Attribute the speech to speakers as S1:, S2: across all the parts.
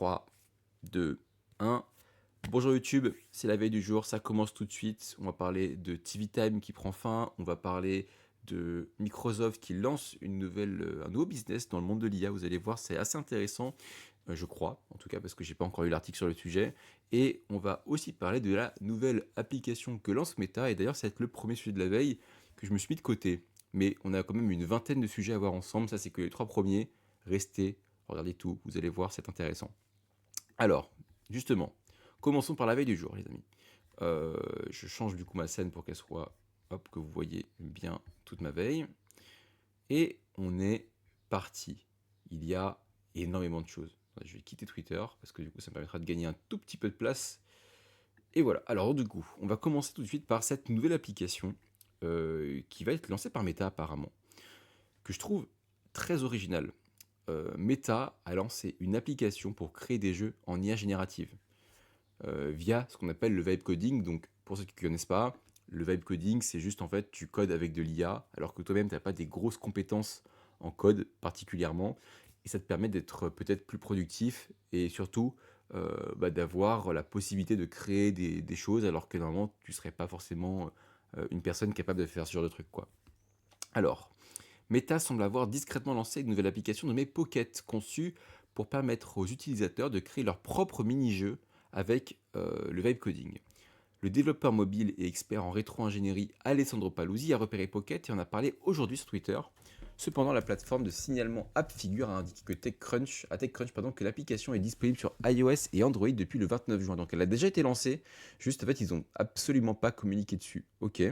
S1: 3, 2, 1. Bonjour YouTube, c'est la veille du jour, ça commence tout de suite. On va parler de TV Time qui prend fin, on va parler de Microsoft qui lance un nouveau business dans le monde de l'IA. Vous allez voir, c'est assez intéressant, je crois, en tout cas parce que j'ai pas encore lu l'article sur le sujet. Et on va aussi parler de la nouvelle application que lance Meta. Et d'ailleurs, ça va être le premier sujet de la veille que je me suis mis de côté. Mais on a quand même une vingtaine de sujets à voir ensemble. Ça, c'est que les 3 premiers. Restez, regardez tout, vous allez voir, c'est intéressant. Alors, justement, commençons par la veille du jour, les amis. Je change du coup ma scène pour qu'elle soit, hop, que vous voyez bien toute ma veille. Et on est parti. Il y a énormément de choses. Je vais quitter Twitter parce que du coup ça me permettra de gagner un tout petit peu de place. Et voilà. Alors du coup, on va commencer tout de suite par cette nouvelle application qui va être lancée par Meta apparemment, que je trouve très originale. Meta a lancé une application pour créer des jeux en IA générative via ce qu'on appelle le vibe coding. Donc, pour ceux qui ne connaissent pas, le vibe coding, c'est juste en fait, tu codes avec de l'IA, alors que toi-même, tu n'as pas des grosses compétences en code particulièrement, et ça te permet d'être peut-être plus productif et surtout d'avoir la possibilité de créer des choses, alors que normalement, tu ne serais pas forcément une personne capable de faire ce genre de truc, quoi. Alors, Meta semble avoir discrètement lancé une nouvelle application nommée Pocket, conçue pour permettre aux utilisateurs de créer leur propre mini-jeu avec le vibe coding. Le développeur mobile et expert en rétro-ingénierie Alessandro Paluzzi a repéré Pocket et en a parlé aujourd'hui sur Twitter. Cependant, la plateforme de signalement AppFigure a indiqué que TechCrunch, que l'application est disponible sur iOS et Android depuis le 29 juin. Donc elle a déjà été lancée, juste en fait ils n'ont absolument pas communiqué dessus. Ok.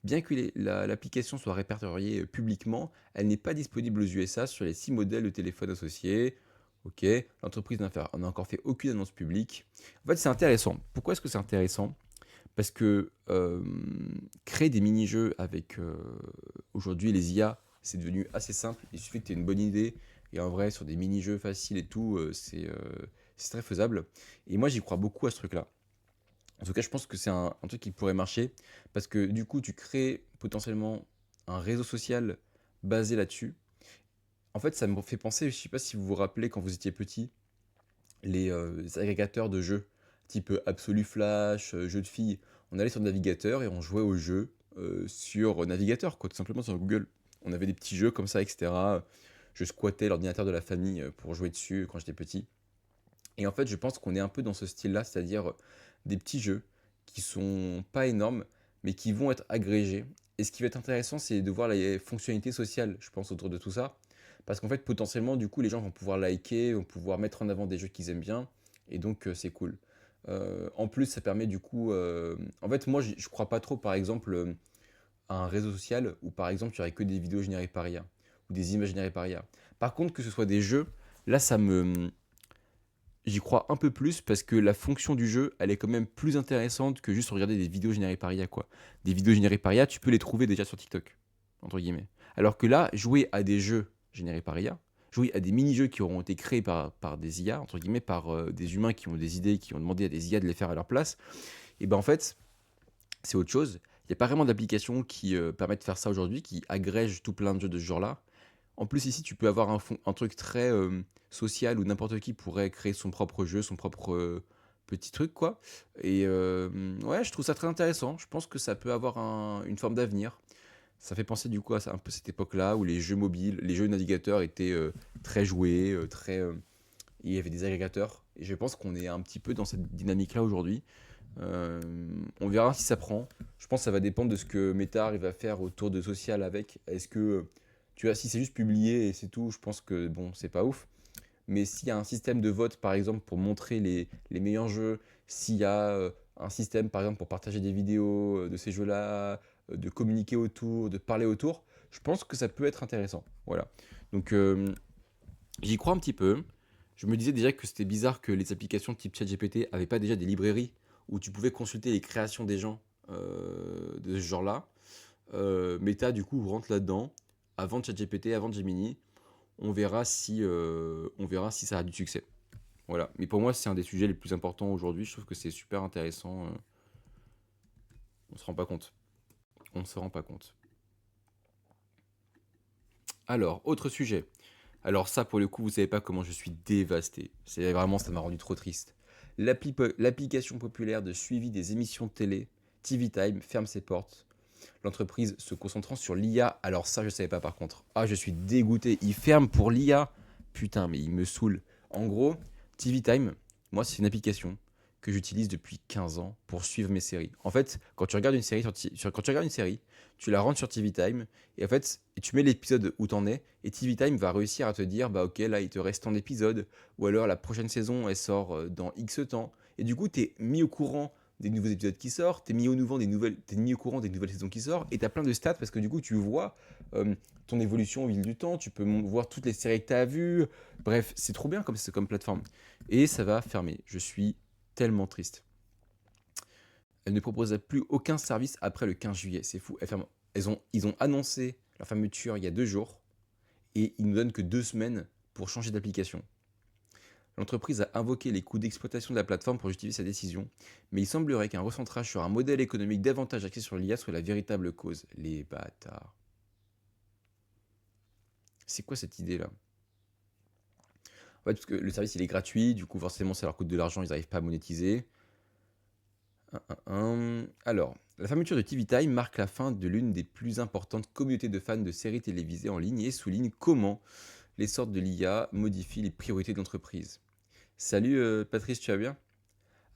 S1: Bien que l'application soit répertoriée publiquement, elle n'est pas disponible aux USA sur les 6 modèles de téléphone associés. Ok, l'entreprise n'a encore fait aucune annonce publique. En fait, c'est intéressant. Pourquoi est-ce que c'est intéressant? Parce que créer des mini-jeux avec aujourd'hui les IA, c'est devenu assez simple. Il suffit que tu aies une bonne idée. Et en vrai, sur des mini-jeux faciles et tout, c'est très faisable. Et moi, j'y crois beaucoup à ce truc-là. En tout cas, je pense que c'est un truc qui pourrait marcher parce que du coup, tu crées potentiellement un réseau social basé là-dessus. En fait, ça me fait penser, je sais pas si vous vous rappelez quand vous étiez petit, les agrégateurs de jeux, type Absolu Flash, jeux de filles. On allait sur le navigateur et on jouait aux jeux sur navigateur, quoi, tout simplement sur Google. On avait des petits jeux comme ça, etc. Je squattais l'ordinateur de la famille pour jouer dessus quand j'étais petit. Et en fait, je pense qu'on est un peu dans ce style-là, c'est-à-dire des petits jeux qui sont pas énormes, mais qui vont être agrégés. Et ce qui va être intéressant, c'est de voir les fonctionnalités sociales, je pense, autour de tout ça. Parce qu'en fait, potentiellement, du coup, les gens vont pouvoir liker, vont pouvoir mettre en avant des jeux qu'ils aiment bien, et donc c'est cool. En plus, ça permet du coup... En fait, moi, je crois pas trop, par exemple, à un réseau social où, par exemple, tu aurais que des vidéos générées par IA, ou des images générées par IA. Par contre, que ce soit des jeux, là, j'y crois un peu plus parce que la fonction du jeu, elle est quand même plus intéressante que juste regarder des vidéos générées par IA, quoi. Des vidéos générées par IA, tu peux les trouver déjà sur TikTok, entre guillemets. Alors que là, jouer à des jeux générés par IA, jouer à des mini-jeux qui auront été créés par des IA, entre guillemets, par des humains qui ont des idées, qui ont demandé à des IA de les faire à leur place, et ben en fait, c'est autre chose. Il n'y a pas vraiment d'application qui permet de faire ça aujourd'hui, qui agrège tout plein de jeux de ce genre-là. En plus, ici, tu peux avoir un truc très social où n'importe qui pourrait créer son propre jeu, son propre petit truc, quoi. Et ouais, je trouve ça très intéressant. Je pense que ça peut avoir une forme d'avenir. Ça fait penser du coup à un peu cette époque-là où les jeux mobiles, les jeux navigateurs étaient très joués, il y avait des agrégateurs. Et je pense qu'on est un petit peu dans cette dynamique-là aujourd'hui. Euh, on verra si ça prend. Je pense que ça va dépendre de ce que Meta arrive à faire autour de social avec. Est-ce que, tu vois, si c'est juste publié et c'est tout, je pense que bon, c'est pas ouf. Mais s'il y a un système de vote, par exemple, pour montrer les meilleurs jeux, s'il y a un système, par exemple, pour partager des vidéos de ces jeux-là, de communiquer autour, de parler autour, je pense que ça peut être intéressant. Voilà. Donc, j'y crois un petit peu. Je me disais déjà que c'était bizarre que les applications type ChatGPT n'avaient pas déjà des librairies où tu pouvais consulter les créations des gens de ce genre-là. Meta, du coup, rentre là-dedans, avant ChatGPT, avant Gemini. On verra si ça a du succès. Voilà. Mais pour moi, c'est un des sujets les plus importants aujourd'hui. Je trouve que c'est super intéressant. On se rend pas compte. On se rend pas compte. Alors, autre sujet. Alors ça, pour le coup, vous savez pas comment je suis dévasté. C'est vraiment, ça m'a rendu trop triste. L'application populaire de suivi des émissions de télé, TV Time, ferme ses portes. L'entreprise se concentrant sur l'IA. Alors ça, je savais pas par contre. Ah, je suis dégoûté. Il ferme pour l'IA. Putain, mais il me saoule. En gros, TV Time, moi, c'est une application que j'utilise depuis 15 ans pour suivre mes séries. En fait, quand tu regardes une série, quand tu regardes une série, tu la rentres sur TV Time et en fait, tu mets l'épisode où t'en es et TV Time va réussir à te dire bah ok, là il te reste tant d'épisodes ou alors la prochaine saison elle sort dans X temps et du coup, tu es mis au courant des nouveaux épisodes qui sortent, t'es mis au courant des nouvelles saisons qui sortent, et t'as plein de stats parce que du coup tu vois ton évolution au fil du temps, tu peux voir toutes les séries que t'as vues, bref, c'est trop bien comme plateforme. Et ça va fermer, je suis tellement triste. Elle ne proposera plus aucun service après le 15 juillet, c'est fou. Ils ont annoncé leur fermeture il y a 2 jours, et ils nous donnent que 2 semaines pour changer d'application. L'entreprise a invoqué les coûts d'exploitation de la plateforme pour justifier sa décision, mais il semblerait qu'un recentrage sur un modèle économique davantage axé sur l'IA soit la véritable cause. Les bâtards. C'est quoi cette idée-là? En fait, parce que le service il est gratuit, du coup forcément ça leur coûte de l'argent, ils n'arrivent pas à monétiser. Alors, la fermeture de TV Time marque la fin de l'une des plus importantes communautés de fans de séries télévisées en ligne et souligne comment l'essor de l'IA modifie les priorités de l'entreprise. Salut Patrice, tu vas bien?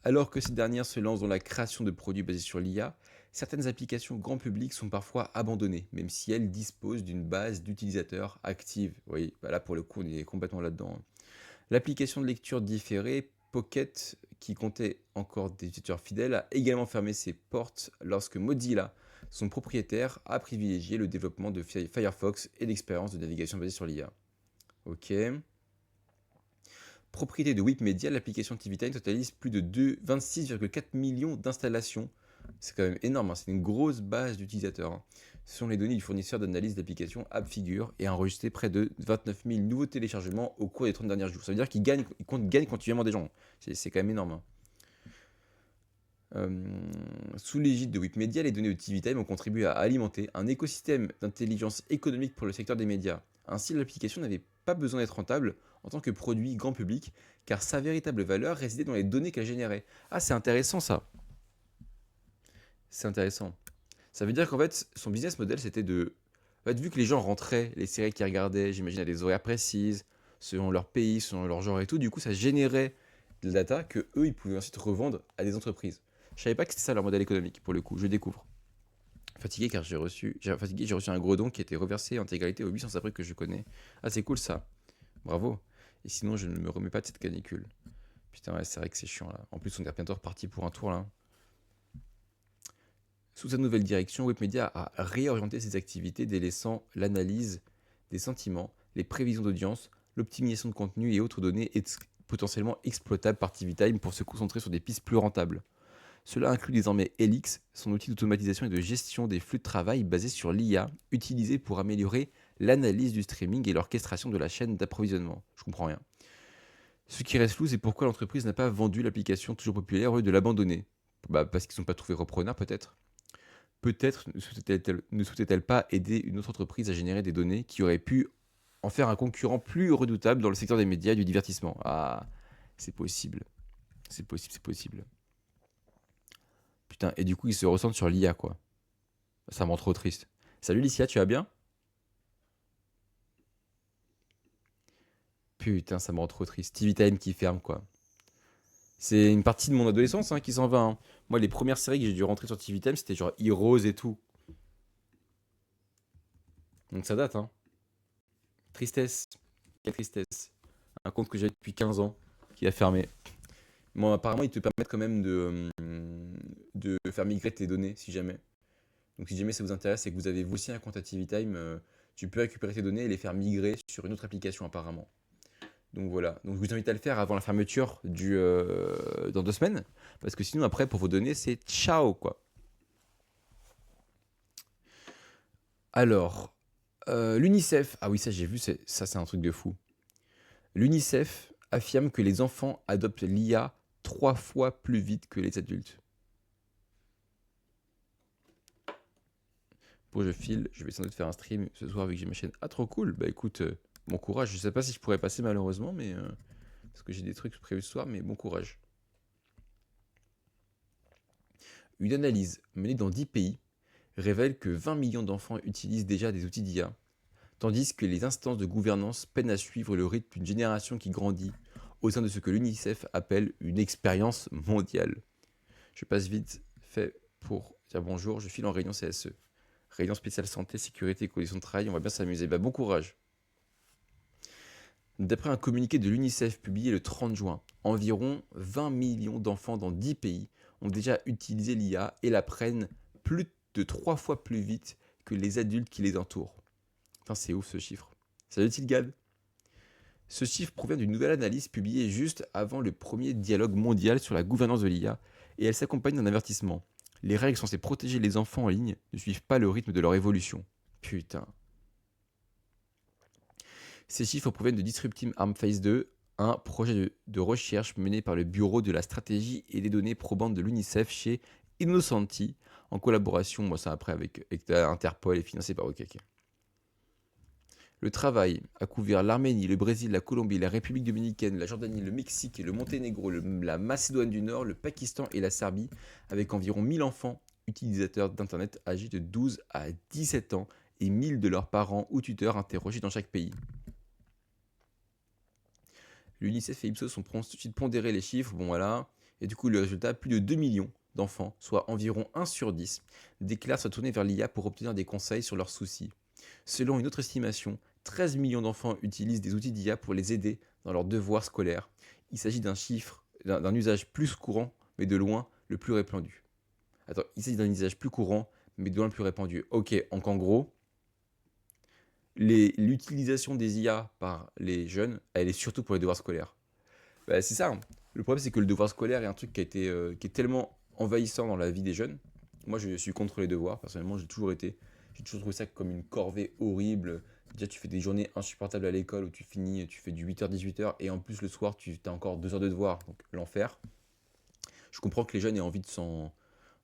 S1: Alors que ces dernières se lancent dans la création de produits basés sur l'IA, certaines applications grand public sont parfois abandonnées, même si elles disposent d'une base d'utilisateurs active. Oui, bah là pour le coup on est complètement là-dedans. L'application de lecture différée Pocket, qui comptait encore des utilisateurs fidèles, a également fermé ses portes lorsque Mozilla, son propriétaire, a privilégié le développement de Firefox et l'expérience de navigation basée sur l'IA. Ok. Propriété de Wikimedia, l'application TV Time totalise plus de 26,4 millions d'installations. C'est quand même énorme, hein, c'est une grosse base d'utilisateurs. Hein. Ce sont les données du fournisseur d'analyse d'applications AppFigure et a enregistré près de 29 000 nouveaux téléchargements au cours des 30 derniers jours. Ça veut dire qu'ils gagnent continuellement des gens. C'est quand même énorme. Hein. Sous l'égide de Wikimedia, les données de TV Time ont contribué à alimenter un écosystème d'intelligence économique pour le secteur des médias. Ainsi, l'application n'avait pas besoin d'être rentable en tant que produit grand public, car sa véritable valeur résidait dans les données qu'elle générait. Ah, c'est intéressant ça. C'est intéressant. Ça veut dire qu'en fait, son business model, c'était de... En fait, vu que les gens rentraient, les séries qu'ils regardaient, j'imagine à des horaires précises, selon leur pays, selon leur genre et tout, du coup, ça générait de la data que eux, ils pouvaient ensuite revendre à des entreprises. Je savais pas que c'était ça leur modèle économique, pour le coup, je découvre. Fatigué car j'ai reçu un gros don qui a été reversé en intégralité aux 800 abris que je connais. Ah, c'est cool ça. Bravo. Et sinon, je ne me remets pas de cette canicule. Putain, ouais, c'est vrai que c'est chiant là. En plus, on est bientôt reparti pour un tour là. Sous sa nouvelle direction, Webmedia a réorienté ses activités, délaissant l'analyse des sentiments, les prévisions d'audience, l'optimisation de contenu et autres données potentiellement exploitables par TVTime pour se concentrer sur des pistes plus rentables. Cela inclut désormais Helix, son outil d'automatisation et de gestion des flux de travail basé sur l'IA, utilisé pour améliorer l'analyse du streaming et l'orchestration de la chaîne d'approvisionnement. Je comprends rien. Ce qui reste flou, c'est pourquoi l'entreprise n'a pas vendu l'application toujours populaire au lieu de l'abandonner. Bah, parce qu'ils n'ont pas trouvé repreneur, peut-être. Peut-être ne souhaitait-elle pas aider une autre entreprise à générer des données qui auraient pu en faire un concurrent plus redoutable dans le secteur des médias et du divertissement. Ah, c'est possible. C'est possible, c'est possible. Putain, et du coup, ils se ressentent sur l'IA, quoi. Ça me rend trop triste. Salut Licia, tu vas bien? Putain, ça me rend trop triste. TV Time qui ferme, quoi. C'est une partie de mon adolescence qui s'en va. Hein. Moi, les premières séries que j'ai dû rentrer sur TV Time, c'était genre Heroes et tout. Donc ça date, hein. Tristesse. Quelle tristesse. Un compte que j'ai depuis 15 ans, qui a fermé. Bon, apparemment, ils te permettent quand même de faire migrer tes données, si jamais. Donc si jamais ça vous intéresse et que vous avez vous aussi un compte à TV Time, tu peux récupérer tes données et les faire migrer sur une autre application apparemment. Donc voilà. Donc je vous invite à le faire avant la fermeture dans 2 semaines. Parce que sinon après pour vos données c'est ciao quoi. Alors, l'UNICEF. Ah oui ça j'ai vu, ça c'est un truc de fou. L'UNICEF affirme que les enfants adoptent l'IA 3 fois plus vite que les adultes. Bon je file, je vais sans doute faire un stream ce soir vu que j'ai ma chaîne. Ah trop cool. Bah écoute, Bon courage, je sais pas si je pourrais passer malheureusement, mais parce que j'ai des trucs prévus ce soir, mais bon courage. Une analyse menée dans 10 pays révèle que 20 millions d'enfants utilisent déjà des outils d'IA, tandis que les instances de gouvernance peinent à suivre le rythme d'une génération qui grandit au sein de ce que l'UNICEF appelle une expérience mondiale. Je passe vite fait pour dire bonjour, je file en réunion CSE. Réunion spéciale santé, sécurité et conditions de travail, on va bien s'amuser. Bah, bon courage. D'après un communiqué de l'UNICEF publié le 30 juin, environ 20 millions d'enfants dans 10 pays ont déjà utilisé l'IA et l'apprennent plus de 3 fois plus vite que les adultes qui les entourent. Putain, c'est ouf ce chiffre. Salut Gad. Ce chiffre provient d'une nouvelle analyse publiée juste avant le premier dialogue mondial sur la gouvernance de l'IA et elle s'accompagne d'un avertissement. Les règles censées protéger les enfants en ligne ne suivent pas le rythme de leur évolution. Putain. Ces chiffres proviennent de Disrupting Arm Phase 2, un projet de recherche mené par le Bureau de la stratégie et des données probantes de l'UNICEF chez Innocenti, en collaboration, moi ça après avec Interpol et financé par OKK. Le travail a couvert l'Arménie, le Brésil, la Colombie, la République dominicaine, la Jordanie, le Mexique, le Monténégro, la Macédoine du Nord, le Pakistan et la Serbie, avec environ 1000 enfants utilisateurs d'Internet âgés de 12 à 17 ans et 1000 de leurs parents ou tuteurs interrogés dans chaque pays. L'UNICEF et Ipsos ont ensuite pondéré les chiffres, bon voilà, et du coup le résultat, plus de 2 millions d'enfants, soit environ 1 sur 10, déclarent se tourner vers l'IA pour obtenir des conseils sur leurs soucis. Selon une autre estimation, 13 millions d'enfants utilisent des outils d'IA pour les aider dans leurs devoirs scolaires. Il s'agit d'un usage plus courant, mais de loin le plus répandu. Attends, il s'agit d'un usage plus courant, mais de loin le plus répandu. Ok, donc en gros, l'utilisation des IA par les jeunes, elle est surtout pour les devoirs scolaires. Bah, c'est ça, hein. Le problème, c'est que le devoir scolaire est un truc qui est tellement envahissant dans la vie des jeunes. Moi, je suis contre les devoirs, personnellement, j'ai toujours trouvé ça comme une corvée horrible. Déjà, tu fais des journées insupportables à l'école où tu finis, tu fais du 8h-18h, et en plus, le soir, tu as encore 2 heures de devoirs, donc l'enfer. Je comprends que les jeunes aient envie de s'en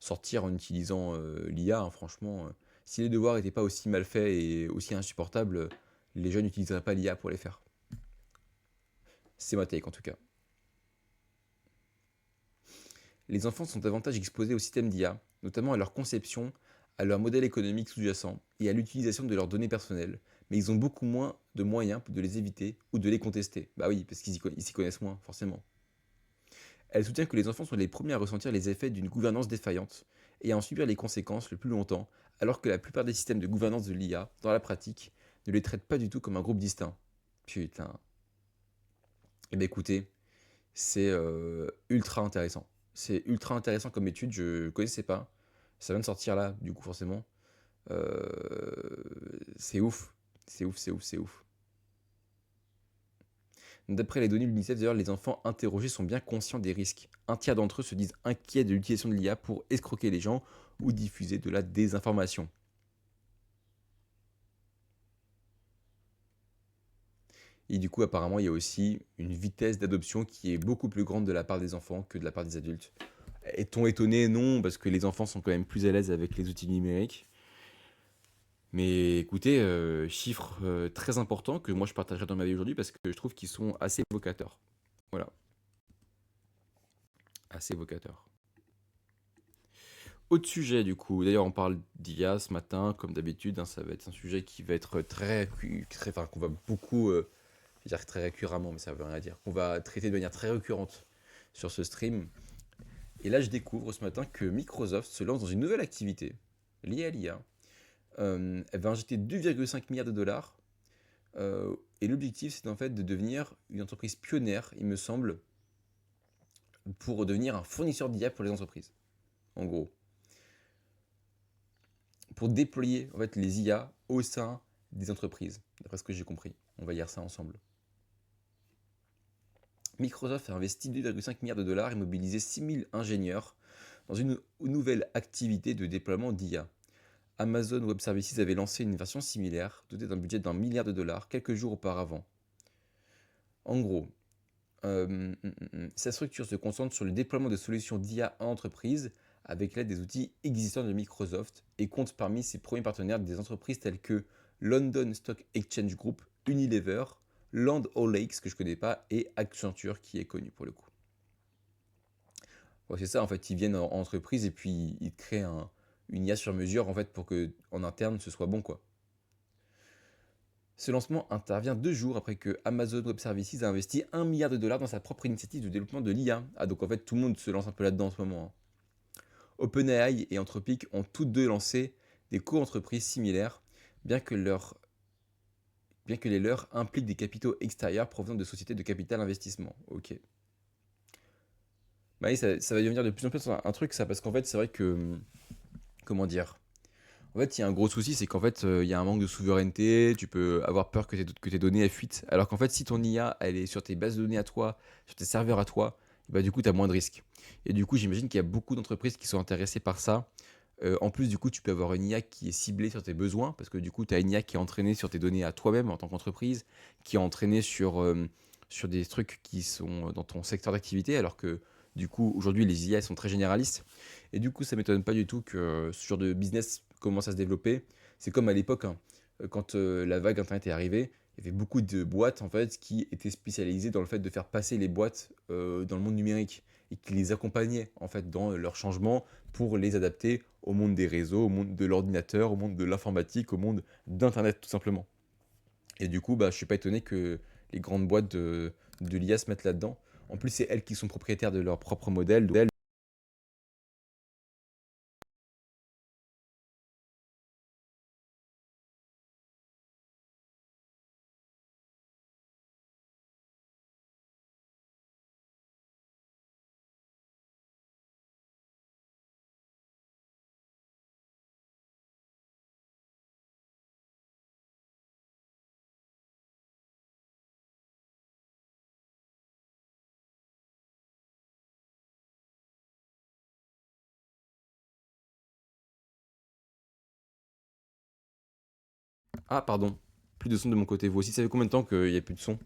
S1: sortir en utilisant l'IA, hein, franchement. Si les devoirs n'étaient pas aussi mal faits et aussi insupportables, les jeunes n'utiliseraient pas l'IA pour les faire. C'est ma take en tout cas. Les enfants sont davantage exposés au système d'IA, notamment à leur conception, à leur modèle économique sous-jacent et à l'utilisation de leurs données personnelles, mais ils ont beaucoup moins de moyens de les éviter ou de les contester. Bah oui, parce qu'ils s'y connaissent moins, forcément. Elle soutient que les enfants sont les premiers à ressentir les effets d'une gouvernance défaillante et à en subir les conséquences le plus longtemps, alors que la plupart des systèmes de gouvernance de l'IA, dans la pratique, ne les traitent pas du tout comme un groupe distinct. Putain. Eh bien écoutez, c'est ultra intéressant. C'est ultra intéressant comme étude, je connaissais pas. Ça vient de sortir là, du coup forcément. C'est ouf. C'est ouf, c'est ouf, c'est ouf. D'après les données de l'UNICEF, d'ailleurs, les enfants interrogés sont bien conscients des risques. Un tiers d'entre eux se disent inquiets de l'utilisation de l'IA pour escroquer les gens ou diffuser de la désinformation. Et du coup, apparemment, il y a aussi une vitesse d'adoption qui est beaucoup plus grande de la part des enfants que de la part des adultes. Est-on étonné? Non, parce que les enfants sont quand même plus à l'aise avec les outils numériques. Mais écoutez, chiffres très importants que moi je partagerai dans ma vie aujourd'hui parce que je trouve qu'ils sont assez évocateurs. Voilà, assez évocateurs. Autre sujet du coup, d'ailleurs on parle d'IA ce matin, comme d'habitude, hein, ça va être un sujet qui va être enfin qu'on va beaucoup, je vais dire très récuremment, mais ça veut rien dire, qu'on va traiter de manière très récurrente sur ce stream. Et là je découvre ce matin que Microsoft se lance dans une nouvelle activité liée à l'IA. Elle va injecter 2,5 milliards de dollars. Et l'objectif, c'est en fait de devenir une entreprise pionnière, il me semble, pour devenir un fournisseur d'IA pour les entreprises. En gros. Pour déployer en fait, les IA au sein des entreprises, d'après ce que j'ai compris. On va lire ça ensemble. Microsoft a investi 2,5 milliards de dollars et mobilisé 6000 ingénieurs dans une nouvelle activité de déploiement d'IA. Amazon Web Services avait lancé une version similaire, dotée d'un budget d'1 milliard de dollars, quelques jours auparavant. En gros, sa structure se concentre sur le déploiement de solutions d'IA en entreprise avec l'aide des outils existants de Microsoft et compte parmi ses premiers partenaires des entreprises telles que London Stock Exchange Group Unilever, Land O'Lakes, que je connais pas, et Accenture, qui est connu pour le coup. Ouais, c'est ça, en fait, ils viennent en entreprise et puis ils te créent une IA sur mesure, en fait, pour que en interne, ce soit bon, quoi. Ce lancement intervient 2 jours après que Amazon Web Services a investi 1 milliard de dollars dans sa propre initiative de développement de l'IA. Ah, donc en fait, tout le monde se lance un peu là-dedans en ce moment, hein. OpenAI et Anthropic ont toutes deux lancé des co-entreprises similaires, bien que, bien que les leurs impliquent des capitaux extérieurs provenant de sociétés de capital investissement. Ok. Bah oui, ça va devenir de plus en plus un truc, ça, parce qu'en fait, c'est vrai que. Comment dire? En fait, il y a un gros souci, c'est qu'en fait, il y a un manque de souveraineté, tu peux avoir peur que tes données elles fuitent. Alors qu'en fait, si ton IA, elle est sur tes bases de données à toi, sur tes serveurs à toi, bah du coup, tu as moins de risques. Et du coup, j'imagine qu'il y a beaucoup d'entreprises qui sont intéressées par ça. En plus, du coup, tu peux avoir une IA qui est ciblée sur tes besoins, parce que du coup, tu as une IA qui est entraînée sur tes données à toi-même en tant qu'entreprise, qui est entraînée sur des trucs qui sont dans ton secteur d'activité, alors que du coup, aujourd'hui, les IA sont très généralistes. Et du coup, ça m'étonne pas du tout que ce genre de business commence à se développer. C'est comme à l'époque, hein, quand la vague Internet est arrivée, il y avait beaucoup de boîtes en fait qui étaient spécialisées dans le fait de faire passer les boîtes dans le monde numérique et qui les accompagnaient en fait dans leur changement pour les adapter au monde des réseaux, au monde de l'ordinateur, au monde de l'informatique, au monde d'Internet tout simplement. Et du coup, bah, je suis pas étonné que les grandes boîtes de l'IA se mettent là-dedans. En plus, c'est elles qui sont propriétaires de leur propre modèle. Ah, pardon. Plus de son de mon côté. Vous aussi, ça fait combien de temps qu'il n'y a plus de son?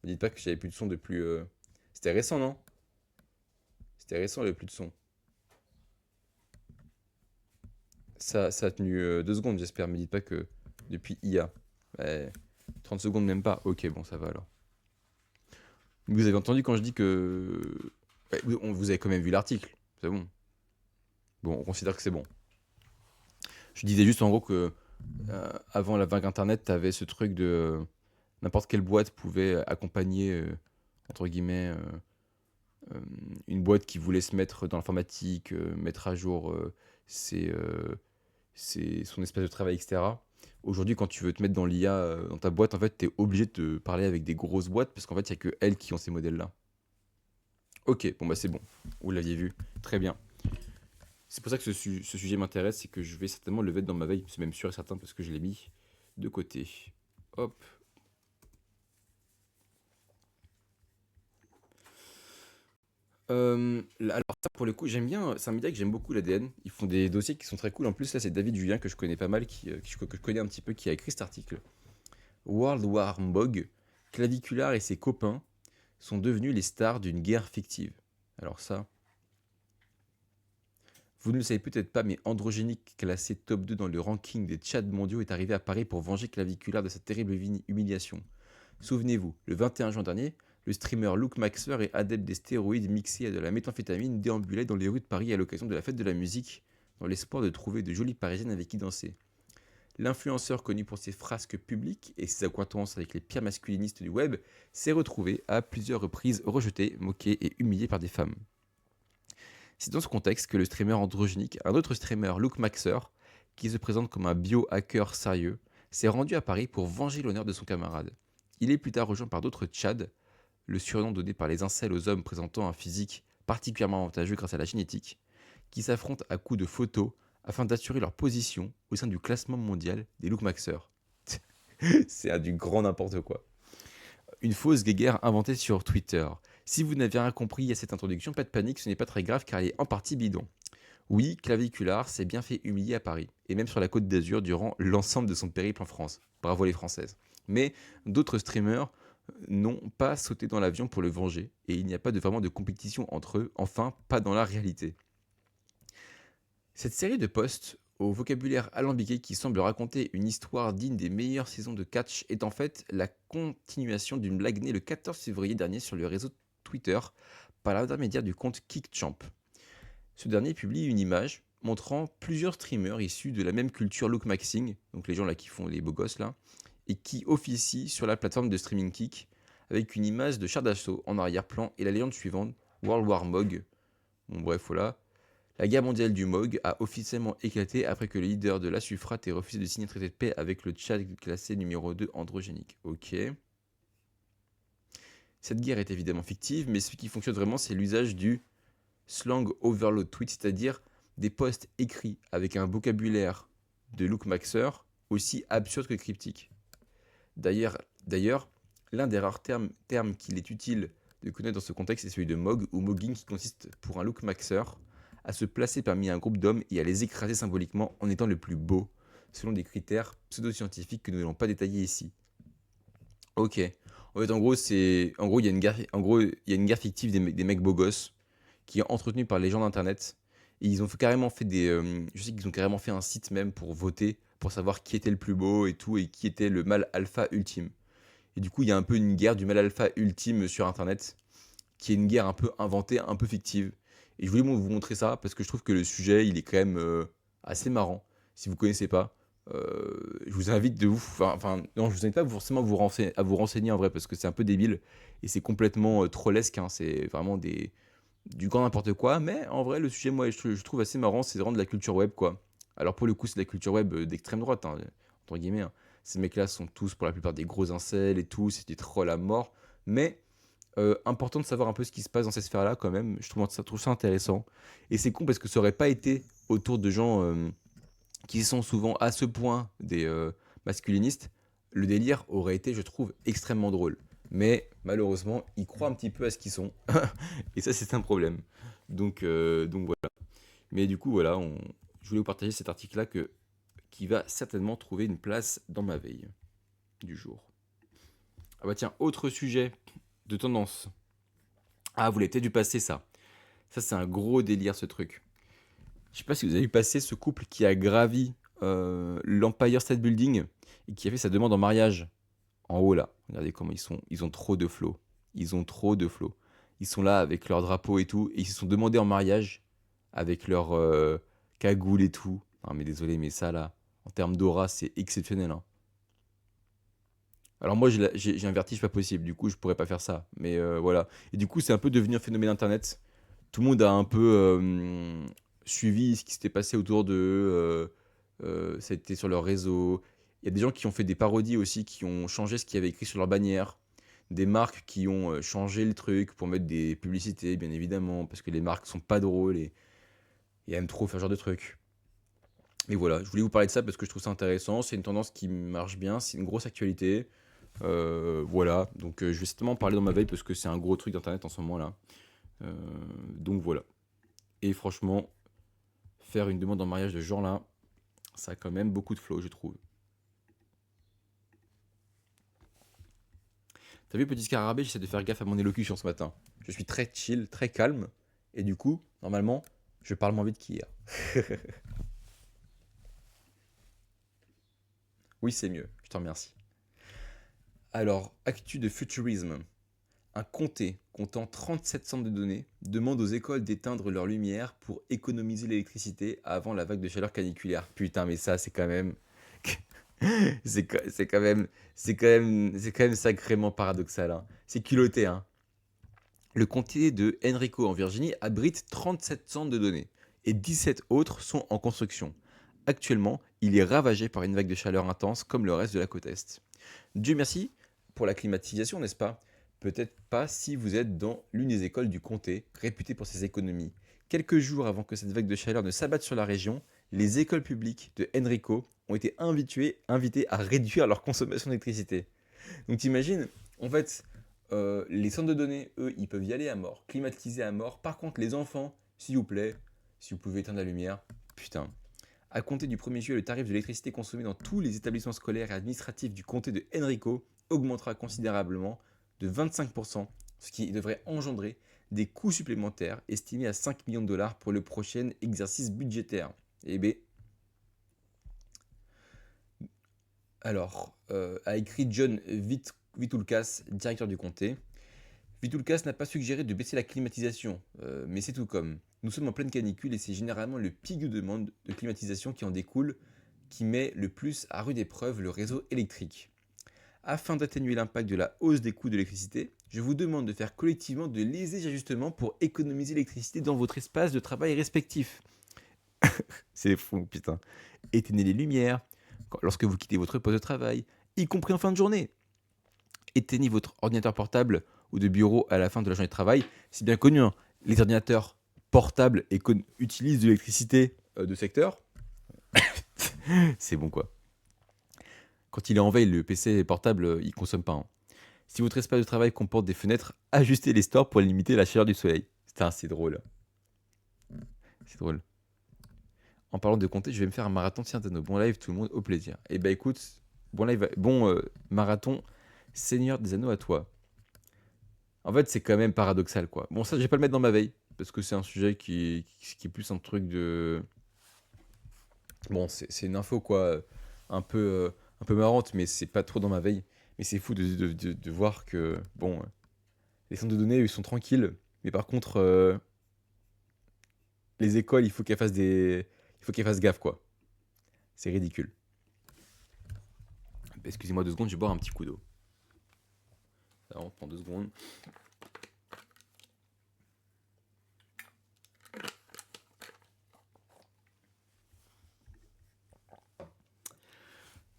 S1: Ne dites pas que j'avais plus de son depuis. C'était récent, non? C'était récent, le plus de son. Ça a tenu 2 secondes, j'espère. Me dites pas que depuis IA. Ouais, 30 secondes, même pas. Ok, bon, ça va alors. Vous avez entendu quand je dis que. Ouais, vous avez quand même vu l'article. C'est bon. Bon, on considère que c'est bon. Je disais juste en gros que avant la vague internet, t'avais ce truc de n'importe quelle boîte pouvait accompagner, entre guillemets, euh, une boîte qui voulait se mettre dans l'informatique, mettre à jour ses, euh, son espace de travail, etc. Aujourd'hui, quand tu veux te mettre dans l'IA dans ta boîte, en fait, tu es obligé de te parler avec des grosses boîtes parce qu'en fait, il n'y a que elles qui ont ces modèles-là. Ok, bon, bah c'est bon. Vous l'aviez vu. Très bien. C'est pour ça que ce sujet m'intéresse, c'est que je vais certainement le mettre dans ma veille, c'est même sûr et certain parce que je l'ai mis de côté. Hop. Alors ça pour le coup, j'aime bien, c'est un média que j'aime beaucoup l'ADN. Ils font des dossiers qui sont très cool. En plus là, c'est David Julien que je connais pas mal, que je connais un petit peu, qui a écrit cet article. World War Mbog, Clavicular et ses copains sont devenus les stars d'une guerre fictive. Alors ça, vous ne le savez peut-être pas, mais Androgénique, classé top 2 dans le ranking des chats mondiaux, est arrivé à Paris pour venger Clavicular de sa terrible humiliation. Souvenez-vous, le 21 juin dernier, le streamer Luke Maxer et adepte des stéroïdes mixés à de la méthamphétamine déambulait dans les rues de Paris à l'occasion de la fête de la musique, dans l'espoir de trouver de jolies parisiennes avec qui danser. L'influenceur connu pour ses frasques publiques et ses accointances avec les pires masculinistes du web s'est retrouvé à plusieurs reprises rejeté, moqué et humilié par des femmes. C'est dans ce contexte que le streamer androgynique, un autre streamer, Luke Maxer, qui se présente comme un biohacker sérieux, s'est rendu à Paris pour venger l'honneur de son camarade. Il est plus tard rejoint par d'autres Tchad, le surnom donné par les incels aux hommes présentant un physique particulièrement avantageux grâce à la génétique, qui s'affrontent à coups de photos afin d'assurer leur position au sein du classement mondial des Luke Maxer. C'est du grand n'importe quoi. Une fausse guéguerre inventée sur Twitter. Si vous n'avez rien compris à cette introduction, pas de panique, ce n'est pas très grave car elle est en partie bidon. Oui, Clavicular s'est bien fait humilier à Paris, et même sur la côte d'Azur durant l'ensemble de son périple en France. Bravo les Françaises. Mais d'autres streamers n'ont pas sauté dans l'avion pour le venger, et il n'y a pas vraiment de compétition entre eux, enfin pas dans la réalité. Cette série de posts au vocabulaire alambiqué qui semble raconter une histoire digne des meilleures saisons de catch est en fait la continuation d'une blague née le 14 février dernier sur le réseau Twitter par l'intermédiaire du compte KickChamp. Ce dernier publie une image montrant plusieurs streamers issus de la même culture lookmaxing, donc les gens là qui font les beaux gosses là, et qui officient sur la plateforme de streaming Kick avec une image de char d'assaut en arrière-plan et la légende suivante, World War Mog. Bon bref, voilà. La guerre mondiale du MOG a officiellement éclaté après que le leader de la SUFRAT ait refusé de signer un traité de paix avec le Tchad classé numéro 2 androgénique. Ok. Cette guerre est évidemment fictive, mais ce qui fonctionne vraiment, c'est l'usage du slang overload tweet, c'est-à-dire des posts écrits avec un vocabulaire de Luke Maxer aussi absurde que cryptique. D'ailleurs, l'un des rares termes qu'il est utile de connaître dans ce contexte est celui de MOG ou mogging, qui consiste pour un Luke Maxer à se placer parmi un groupe d'hommes et à les écraser symboliquement en étant le plus beau, selon des critères pseudo-scientifiques que nous n'allons pas détailler ici. Ok. En fait, il y a une guerre, il y a une guerre fictive des mecs beaux gosses qui est entretenue par les gens d'internet. Et ils ont carrément fait je sais qu'ils ont carrément fait un site même pour voter, pour savoir qui était le plus beau et tout, et qui était le mâle alpha ultime. Et du coup, il y a un peu une guerre du mâle alpha ultime sur internet, qui est une guerre un peu inventée, un peu fictive. Et je voulais vous montrer ça parce que je trouve que le sujet, il est quand même assez marrant. Si vous ne connaissez pas, je vous invite de ouf. Non, je vous invite pas forcément à vous renseigner en vrai parce que c'est un peu débile et c'est complètement trollesque. Hein, c'est vraiment du grand n'importe quoi. Mais en vrai, le sujet, moi, je trouve assez marrant. C'est vraiment de la culture web, quoi. Alors pour le coup, c'est de la culture web d'extrême droite, hein, entre guillemets. Hein. Ces mecs-là sont tous pour la plupart des gros incels et tout. C'est des trolls à mort. Mais important de savoir un peu ce qui se passe dans cette sphère-là quand même. Je trouve ça intéressant. Et c'est con parce que ça aurait pas été autour de gens qui sont souvent à ce point des masculinistes. Le délire aurait été, je trouve, extrêmement drôle. Mais malheureusement, ils croient un petit peu à ce qu'ils sont. Et ça, c'est un problème. Donc voilà. Mais du coup, voilà, je voulais vous partager cet article-là qui va certainement trouver une place dans ma veille du jour. Ah bah tiens, autre sujet de tendance. Ah, vous l'avez peut-être dû passer ça. Ça, c'est un gros délire, ce truc. Je sais pas si vous avez vu passer ce couple qui a gravi l'Empire State Building et qui a fait sa demande en mariage. En haut, là. Regardez comment ils sont. Ils ont trop de flow. Ils ont trop de flow. Ils sont là avec leur drapeau et tout. Et ils se sont demandés en mariage avec leur cagoule et tout. Non, mais désolé, mais ça, là, en termes d'aura, c'est exceptionnel. Hein. Alors moi, j'ai un vertige pas possible. Du coup, je pourrais pas faire ça. Mais voilà. Et du coup, c'est un peu devenu un phénomène internet. Tout le monde a un peu suivi ce qui s'était passé autour d'eux. Ça a été sur leur réseau. Il y a des gens qui ont fait des parodies aussi, qui ont changé ce qu'il y avait écrit sur leur bannière. Des marques qui ont changé le truc pour mettre des publicités, bien évidemment, parce que les marques sont pas drôles et aiment trop faire ce genre de trucs. Et voilà, je voulais vous parler de ça parce que je trouve ça intéressant. C'est une tendance qui marche bien, c'est une grosse actualité. Voilà, donc je vais certainement en parler dans ma veille parce que c'est un gros truc d'internet en ce moment là. Euh, donc voilà. Et franchement, faire une demande en mariage de ce genre-là, ça a quand même beaucoup de flow, je trouve. T'as vu, petit scarabée, j'essaie de faire gaffe à mon élocution ce matin. Je suis très chill, très calme, et du coup, normalement, je parle moins vite qu'hier. Oui, c'est mieux, je te remercie. Alors, actu de futurisme. Un comté comptant 37 centres de données demande aux écoles d'éteindre leur lumière pour économiser l'électricité avant la vague de chaleur caniculaire. Putain, mais ça, c'est quand même c'est quand même sacrément paradoxal. Hein. C'est culotté. Hein. Le comté de Henrico en Virginie abrite 37 centres de données et 17 autres sont en construction. Actuellement, il est ravagé par une vague de chaleur intense comme le reste de la côte Est. Dieu merci pour la climatisation, n'est-ce pas? Peut-être pas si vous êtes dans l'une des écoles du comté, réputée pour ses économies. Quelques jours avant que cette vague de chaleur ne s'abatte sur la région, les écoles publiques de Henrico ont été invitées à réduire leur consommation d'électricité. Donc t'imagines, en fait, les centres de données, eux, ils peuvent y aller à mort, climatiser à mort. Par contre, les enfants, s'il vous plaît, si vous pouvez éteindre la lumière, putain. À compter du 1er juillet, le tarif de l'électricité consommée dans tous les établissements scolaires et administratifs du comté de Henrico augmentera considérablement de 25%, ce qui devrait engendrer des coûts supplémentaires estimés à 5 millions de dollars pour le prochain exercice budgétaire. Eh bien, Alors, a écrit John Vitulkas, directeur du comté. Vitulkas n'a pas suggéré de baisser la climatisation, mais c'est tout comme. Nous sommes en pleine canicule et c'est généralement le pic de demande de climatisation qui en découle qui met le plus à rude épreuve le réseau électrique. Afin d'atténuer l'impact de la hausse des coûts de l'électricité, je vous demande de faire collectivement de lésés ajustements pour économiser l'électricité dans votre espace de travail respectif. C'est fou, putain. Éteignez les lumières lorsque vous quittez votre poste de travail, y compris en fin de journée. Éteignez votre ordinateur portable ou de bureau à la fin de la journée de travail. C'est bien connu, hein. Les ordinateurs portables utilisent de l'électricité de secteur. C'est bon quoi. Quand il est en veille, le PC portable, il consomme pas, hein. Si votre espace de travail comporte des fenêtres, ajustez les stores pour limiter la chaleur du soleil. Putain, c'est drôle. C'est drôle. En parlant de compter, je vais me faire un marathon de Ciantano. Bon live, tout le monde, au plaisir. Et bah écoute, bon live, marathon, Seigneur des Anneaux à toi. En fait, c'est quand même paradoxal, quoi. Bon, ça, je vais pas le mettre dans ma veille, parce que c'est un sujet qui est plus un truc de... Bon, c'est une info, quoi, un peu, un peu marrante, mais c'est pas trop dans ma veille. Mais c'est fou de voir que, bon, les centres de données, eux, ils sont tranquilles, mais par contre, les écoles, il faut qu'elles fassent Il faut qu'elles fassent gaffe, quoi. C'est ridicule. Excusez-moi 2 secondes, je vais boire un petit coup d'eau. Alors, on prend 2 secondes.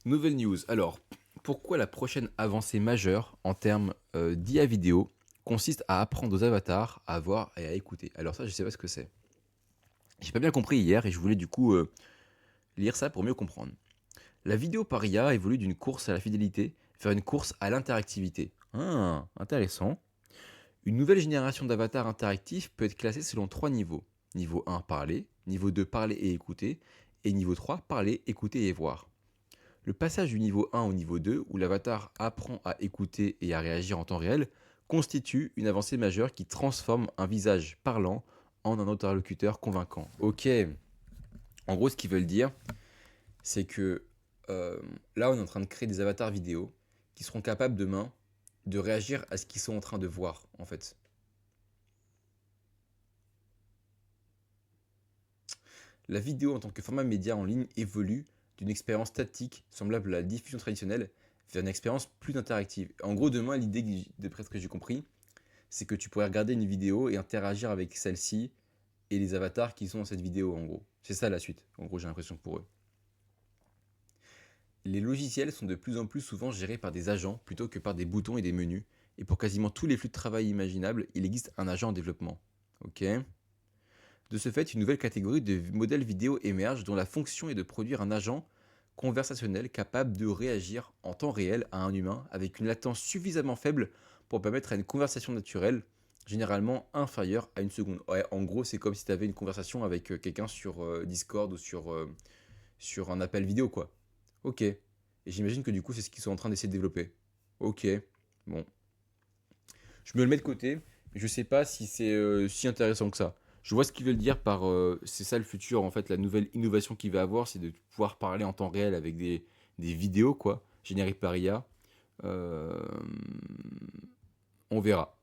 S1: Nouvelle news. Alors, pourquoi la prochaine avancée majeure en termes d'IA vidéo consiste à apprendre aux avatars à voir et à écouter? Alors ça, je sais pas ce que c'est. J'ai pas bien compris hier et je voulais du coup lire ça pour mieux comprendre. La vidéo par IA évolue d'une course à la fidélité vers une course à l'interactivité. Ah, intéressant. Une nouvelle génération d'avatars interactifs peut être classée selon 3 niveaux. Niveau 1, parler. Niveau 2, parler et écouter. Et niveau 3, parler, écouter et voir. Le passage du niveau 1 au niveau 2, où l'avatar apprend à écouter et à réagir en temps réel, constitue une avancée majeure qui transforme un visage parlant en un interlocuteur convaincant. Ok. En gros, ce qu'ils veulent dire, c'est que là, on est en train de créer des avatars vidéo qui seront capables demain de réagir à ce qu'ils sont en train de voir, en fait. La vidéo en tant que format média en ligne évolue d'une expérience statique semblable à la diffusion traditionnelle vers une expérience plus interactive. En gros, demain, l'idée, d'après ce que j'ai compris, c'est que tu pourrais regarder une vidéo et interagir avec celle-ci et les avatars qui sont dans cette vidéo, en gros. C'est ça la suite, en gros, j'ai l'impression pour eux. Les logiciels sont de plus en plus souvent gérés par des agents plutôt que par des boutons et des menus, et pour quasiment tous les flux de travail imaginables, il existe un agent en développement. Ok. De ce fait, une nouvelle catégorie de modèles vidéo émerge dont la fonction est de produire un agent conversationnel capable de réagir en temps réel à un humain avec une latence suffisamment faible pour permettre à une conversation naturelle, généralement inférieure à une seconde. Ouais, en gros, c'est comme si tu avais une conversation avec quelqu'un sur Discord ou sur un appel vidéo, quoi. Ok. Et j'imagine que du coup, c'est ce qu'ils sont en train d'essayer de développer. Ok. Bon. Je me le mets de côté, mais je sais pas si c'est si intéressant que ça. Je vois ce qu'ils veulent dire par c'est ça le futur, en fait, la nouvelle innovation qu'il va avoir, c'est de pouvoir parler en temps réel avec des vidéos, quoi, générées par IA. Euh, on verra.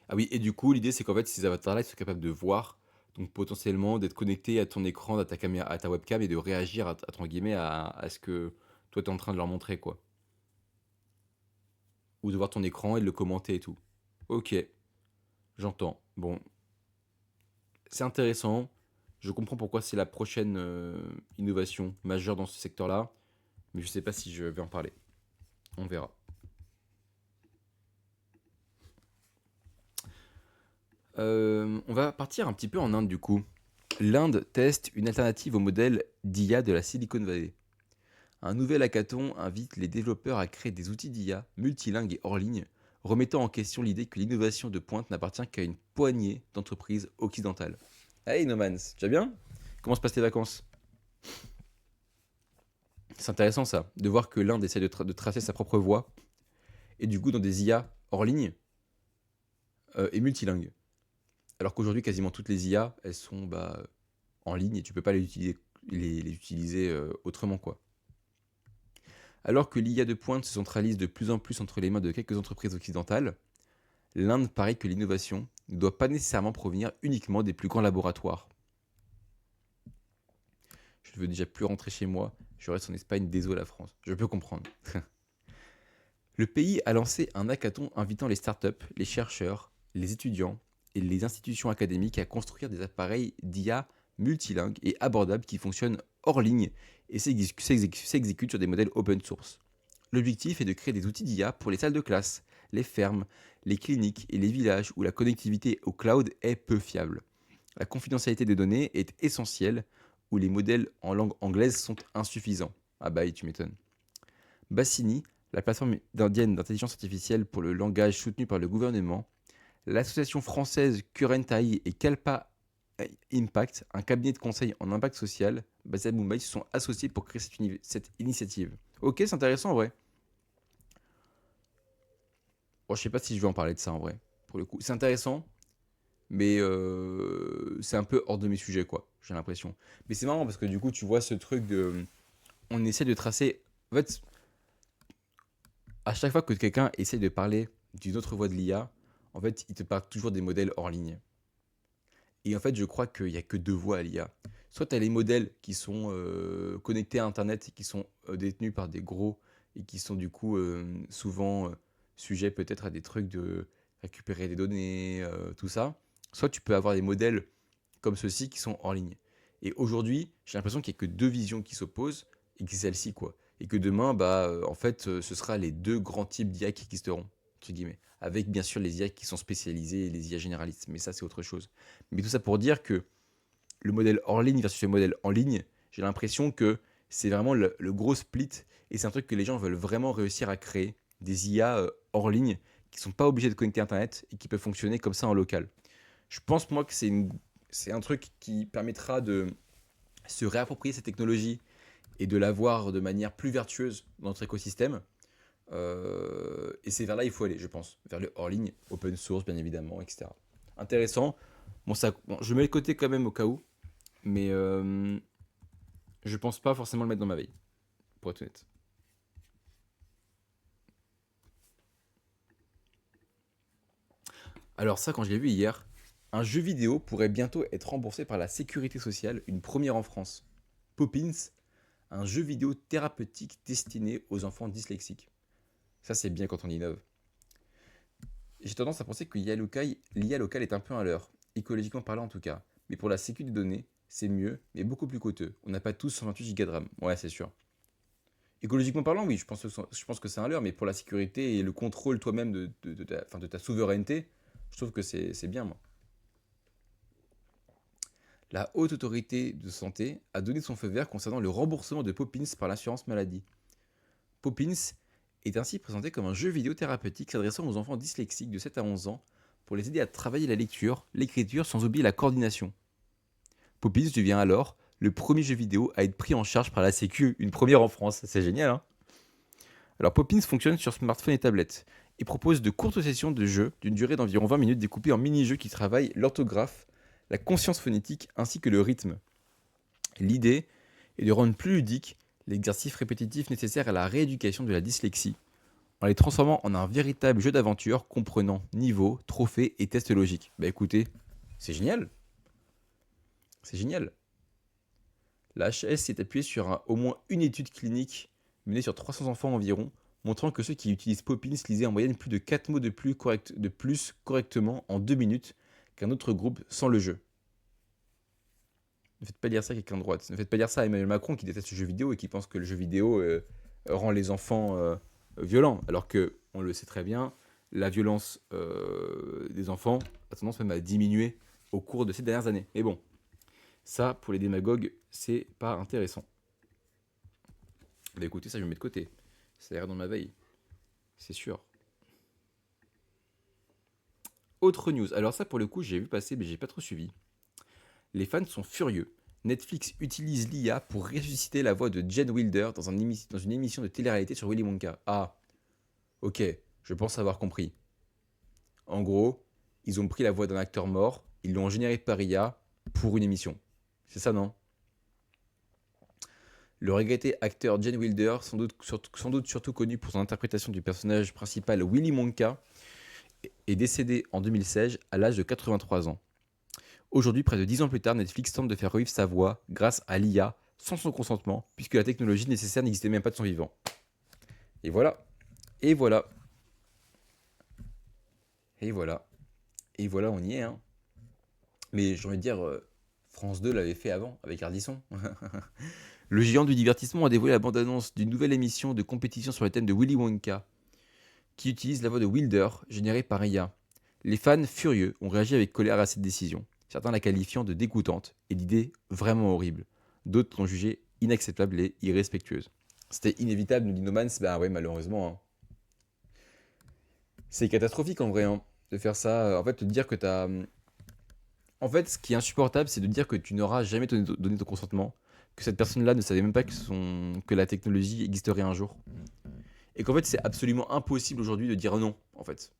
S1: Ah oui, et du coup, l'idée, c'est qu'en fait, ces avatars-là, ils sont capables de voir, donc potentiellement d'être connectés à ton écran, à ta caméra, à ta webcam, et de réagir, à ton guillemets, à ce que toi, tu es en train de leur montrer, quoi. Ou de voir ton écran et de le commenter et tout. Ok, j'entends. Bon, c'est intéressant. Je comprends pourquoi c'est la prochaine innovation majeure dans ce secteur-là, mais je sais pas si je vais en parler. On verra. On va partir un petit peu en Inde du coup. L'Inde teste une alternative au modèle d'IA de la Silicon Valley. Un nouvel hackathon invite les développeurs à créer des outils d'IA multilingues et hors ligne, remettant en question l'idée que l'innovation de pointe n'appartient qu'à une poignée d'entreprises occidentales. Hey Nomans, tu vas bien? Comment se passent tes vacances? C'est intéressant ça, de voir que l'Inde essaie de tracer sa propre voie, et du coup dans des IA hors ligne et multilingues. Alors qu'aujourd'hui, quasiment toutes les IA, elles sont en ligne et tu peux pas les utiliser les utiliser autrement, quoi. Alors que l'IA de pointe se centralise de plus en plus entre les mains de quelques entreprises occidentales, l'Inde parie que l'innovation ne doit pas nécessairement provenir uniquement des plus grands laboratoires. Je ne veux déjà plus rentrer chez moi, je reste en Espagne, désolé la France. Je peux comprendre. Le pays a lancé un hackathon invitant les startups, les chercheurs, les étudiants et les institutions académiques à construire des appareils d'IA multilingues et abordables qui fonctionnent hors ligne et s'exécutent sur des modèles open source. L'objectif est de créer des outils d'IA pour les salles de classe, les fermes, les cliniques et les villages où la connectivité au cloud est peu fiable. La confidentialité des données est essentielle, où les modèles en langue anglaise sont insuffisants. Ah bah, tu m'étonnes. Bassini, la plateforme indienne d'intelligence artificielle pour le langage soutenue par le gouvernement, l'association française Current AI et Kalpa Impact, un cabinet de conseil en impact social basé à Mumbai, se sont associés pour créer cette initiative. Ok, c'est intéressant en vrai. Bon, je sais pas si je vais en parler de ça en vrai, pour le coup. C'est intéressant, mais c'est un peu hors de mes sujets, quoi, j'ai l'impression. Mais c'est marrant parce que du coup, tu vois ce truc de... On essaie de tracer... En fait, à chaque fois que quelqu'un essaie de parler d'une autre voie de l'IA, en fait, il te parle toujours des modèles hors ligne. Et en fait, je crois qu'il n'y a que deux voies à l'IA. Soit tu as les modèles qui sont connectés à Internet et qui sont détenus par des gros et qui sont du coup souvent sujets peut-être à des trucs de récupérer des données, tout ça. Soit tu peux avoir des modèles comme ceux-ci qui sont hors ligne. Et aujourd'hui, j'ai l'impression qu'il n'y a que deux visions qui s'opposent et que c'est celle-ci, quoi. Et que demain, bah, en fait, ce sera les deux grands types d'IA qui existeront, entre guillemets. Avec bien sûr les IA qui sont spécialisées et les IA généralistes. Mais ça, c'est autre chose. Mais tout ça pour dire que le modèle hors ligne versus le modèle en ligne, j'ai l'impression que c'est vraiment le gros split. Et c'est un truc que les gens veulent vraiment réussir à créer. Des IA hors ligne qui ne sont pas obligés de connecter Internet et qui peuvent fonctionner comme ça en local. Je pense, moi, que c'est un truc qui permettra de se réapproprier cette technologie et de l'avoir de manière plus vertueuse dans notre écosystème. Et c'est vers là qu'il faut aller, je pense. Vers le hors ligne, open source, bien évidemment, etc. Intéressant. Bon, je mets le côté quand même au cas où, mais je pense pas forcément le mettre dans ma veille, pour être honnête. Alors ça, quand je l'ai vu hier, un jeu vidéo pourrait bientôt être remboursé par la sécurité sociale, une première en France. Poppins, un jeu vidéo thérapeutique destiné aux enfants dyslexiques. Ça, c'est bien quand on innove. J'ai tendance à penser que l'IA locale est un peu un leurre, écologiquement parlant en tout cas. Mais pour la sécurité des données, c'est mieux, mais beaucoup plus coûteux. On n'a pas tous 128 Go de RAM. Ouais, c'est sûr. Écologiquement parlant, oui, je pense que c'est un leurre, mais pour la sécurité et le contrôle toi-même de ta souveraineté, je trouve que c'est bien, moi. La Haute Autorité de Santé a donné son feu vert concernant le remboursement de Poppins par l'assurance maladie. Poppins est ainsi présenté comme un jeu vidéo thérapeutique s'adressant aux enfants dyslexiques de 7 à 11 ans pour les aider à travailler la lecture, l'écriture sans oublier la coordination. Poppins devient alors le premier jeu vidéo à être pris en charge par la Sécu, une première en France. C'est génial, hein? Alors Poppins fonctionne sur smartphone et tablette et propose de courtes sessions de jeu d'une durée d'environ 20 minutes découpées en mini-jeux qui travaillent l'orthographe, la conscience phonétique ainsi que le rythme. L'idée est de rendre plus ludique l'exercice répétitif nécessaire à la rééducation de la dyslexie en les transformant en un véritable jeu d'aventure comprenant niveaux, trophées et tests logiques. Bah écoutez, c'est génial. C'est génial. La HAS s'est appuyée sur au moins une étude clinique menée sur 300 enfants environ, montrant que ceux qui utilisent Poppins lisaient en moyenne plus de 4 mots de plus correctement en 2 minutes qu'un autre groupe sans le jeu. Ne faites pas dire ça à quelqu'un de droite. Ne faites pas dire ça à Emmanuel Macron qui déteste le jeu vidéo et qui pense que le jeu vidéo rend les enfants violents. Alors que, on le sait très bien, la violence des enfants a tendance même à diminuer au cours de ces dernières années. Mais bon, ça, pour les démagogues, c'est pas intéressant. Bah écoutez, ça je me mets de côté. Ça ira dans ma veille. C'est sûr. Autre news. Alors ça, pour le coup, j'ai vu passer, mais j'ai pas trop suivi. Les fans sont furieux. Netflix utilise l'IA pour ressusciter la voix de Jen Wilder dans une émission de télé-réalité sur Willy Wonka. Ah, ok, je pense avoir compris. En gros, ils ont pris la voix d'un acteur mort, ils l'ont généré par IA pour une émission. C'est ça, non? Le regretté acteur Gene Wilder, sans doute surtout connu pour son interprétation du personnage principal Willy Wonka, est décédé en 2016 à l'âge de 83 ans. Aujourd'hui, près de 10 ans plus tard, Netflix tente de faire revivre sa voix grâce à l'IA sans son consentement, puisque la technologie nécessaire n'existait même pas de son vivant. Et voilà. Et voilà. Et voilà. Et voilà, on y est. Hein. Mais j'ai envie de dire, France 2 l'avait fait avant, avec Ardisson. Le géant du divertissement a dévoilé la bande-annonce d'une nouvelle émission de compétition sur le thème de Willy Wonka, qui utilise la voix de Wilder, générée par IA. Les fans furieux ont réagi avec colère à cette décision, certains la qualifiant de dégoûtante et d'idée vraiment horrible. D'autres l'ont jugée inacceptable et irrespectueuse. C'était inévitable, nous dit No Mans, bah ouais, malheureusement. Hein. C'est catastrophique en vrai, hein, de faire ça. En fait, te dire que t'as. En fait, ce qui est insupportable, c'est de dire que tu n'auras jamais donné ton consentement, que cette personne-là ne savait même pas que la technologie existerait un jour. Et qu'en fait, c'est absolument impossible aujourd'hui de dire non, en fait.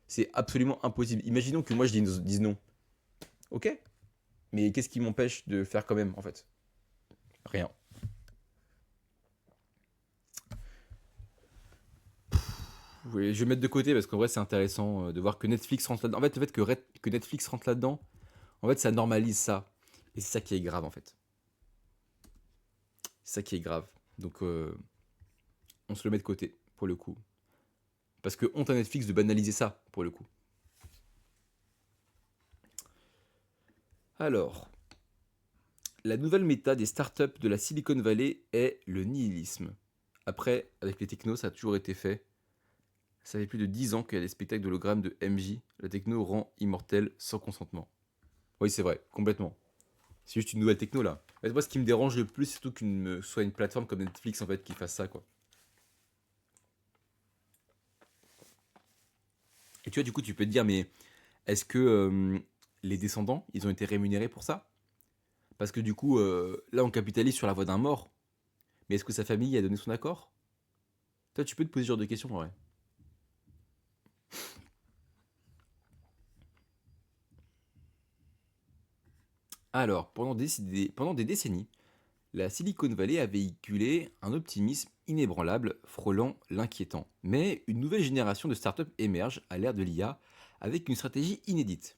S1: C'est absolument impossible. Imaginons que moi je dise non. Ok. Mais qu'est-ce qui m'empêche de le faire quand même, en fait? Rien. Oui, je vais mettre de côté parce qu'en vrai, c'est intéressant de voir que Netflix rentre là-dedans. En fait, le fait que Netflix rentre là-dedans, en fait, ça normalise ça. Et c'est ça qui est grave, en fait. C'est ça qui est grave. Donc, on se le met de côté, pour le coup. Parce que honte à Netflix de banaliser ça, pour le coup. Alors, la nouvelle méta des startups de la Silicon Valley est le nihilisme. Après, avec les technos, ça a toujours été fait. Ça fait plus de 10 ans qu'il y a des spectacles d'hologrammes de MJ. La techno rend immortel sans consentement. Oui, c'est vrai, complètement. C'est juste une nouvelle techno là. En fait, moi, ce qui me dérange le plus, c'est surtout qu'une soit une plateforme comme Netflix en fait qui fasse ça quoi. Et tu vois, du coup, tu peux te dire, mais est-ce que les descendants, ils ont été rémunérés pour ça? Parce que du coup, là, on capitalise sur la voix d'un mort. Mais est-ce que sa famille a donné son accord? Toi, tu peux te poser ce genre de questions, ouais. Alors, pendant des décennies, la Silicon Valley a véhiculé un optimisme inébranlable, frôlant l'inquiétant. Mais une nouvelle génération de startups émerge à l'ère de l'IA avec une stratégie inédite.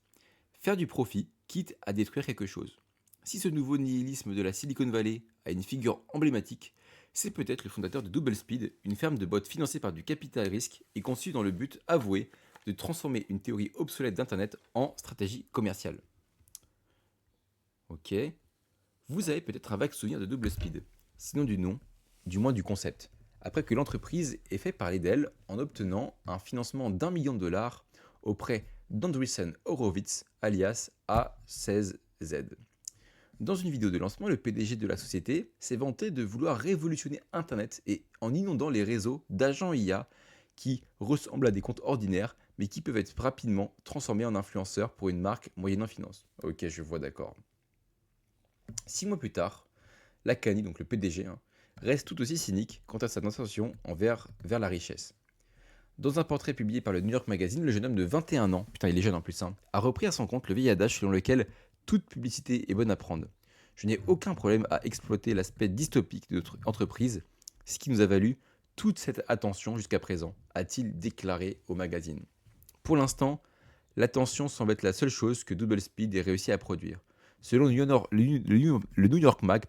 S1: Faire du profit, quitte à détruire quelque chose. Si ce nouveau nihilisme de la Silicon Valley a une figure emblématique, c'est peut-être le fondateur de DoubleSpeed, une ferme de bots financée par du capital risque et conçue dans le but avoué de transformer une théorie obsolète d'Internet en stratégie commerciale. Ok. Vous avez peut-être un vague souvenir de DoubleSpeed, sinon du nom, du moins du concept, après que l'entreprise ait fait parler d'elle en obtenant un financement d'1 million de dollars auprès d'Andreessen Horowitz, alias A16Z. Dans une vidéo de lancement, le PDG de la société s'est vanté de vouloir révolutionner Internet et en inondant les réseaux d'agents IA qui ressemblent à des comptes ordinaires mais qui peuvent être rapidement transformés en influenceurs pour une marque moyennant finance. Ok, je vois, d'accord. 6 mois plus tard, Lakhani, donc le PDG, hein, reste tout aussi cynique quant à sa intention vers la richesse. Dans un portrait publié par le New York Magazine, le jeune homme de 21 ans, putain il est jeune en plus, hein, a repris à son compte le vieil adage selon lequel toute publicité est bonne à prendre. Je n'ai aucun problème à exploiter l'aspect dystopique de notre entreprise, ce qui nous a valu toute cette attention jusqu'à présent, a-t-il déclaré au magazine. Pour l'instant, l'attention semble être la seule chose que DoubleSpeed ait réussi à produire. Selon le New York Mag,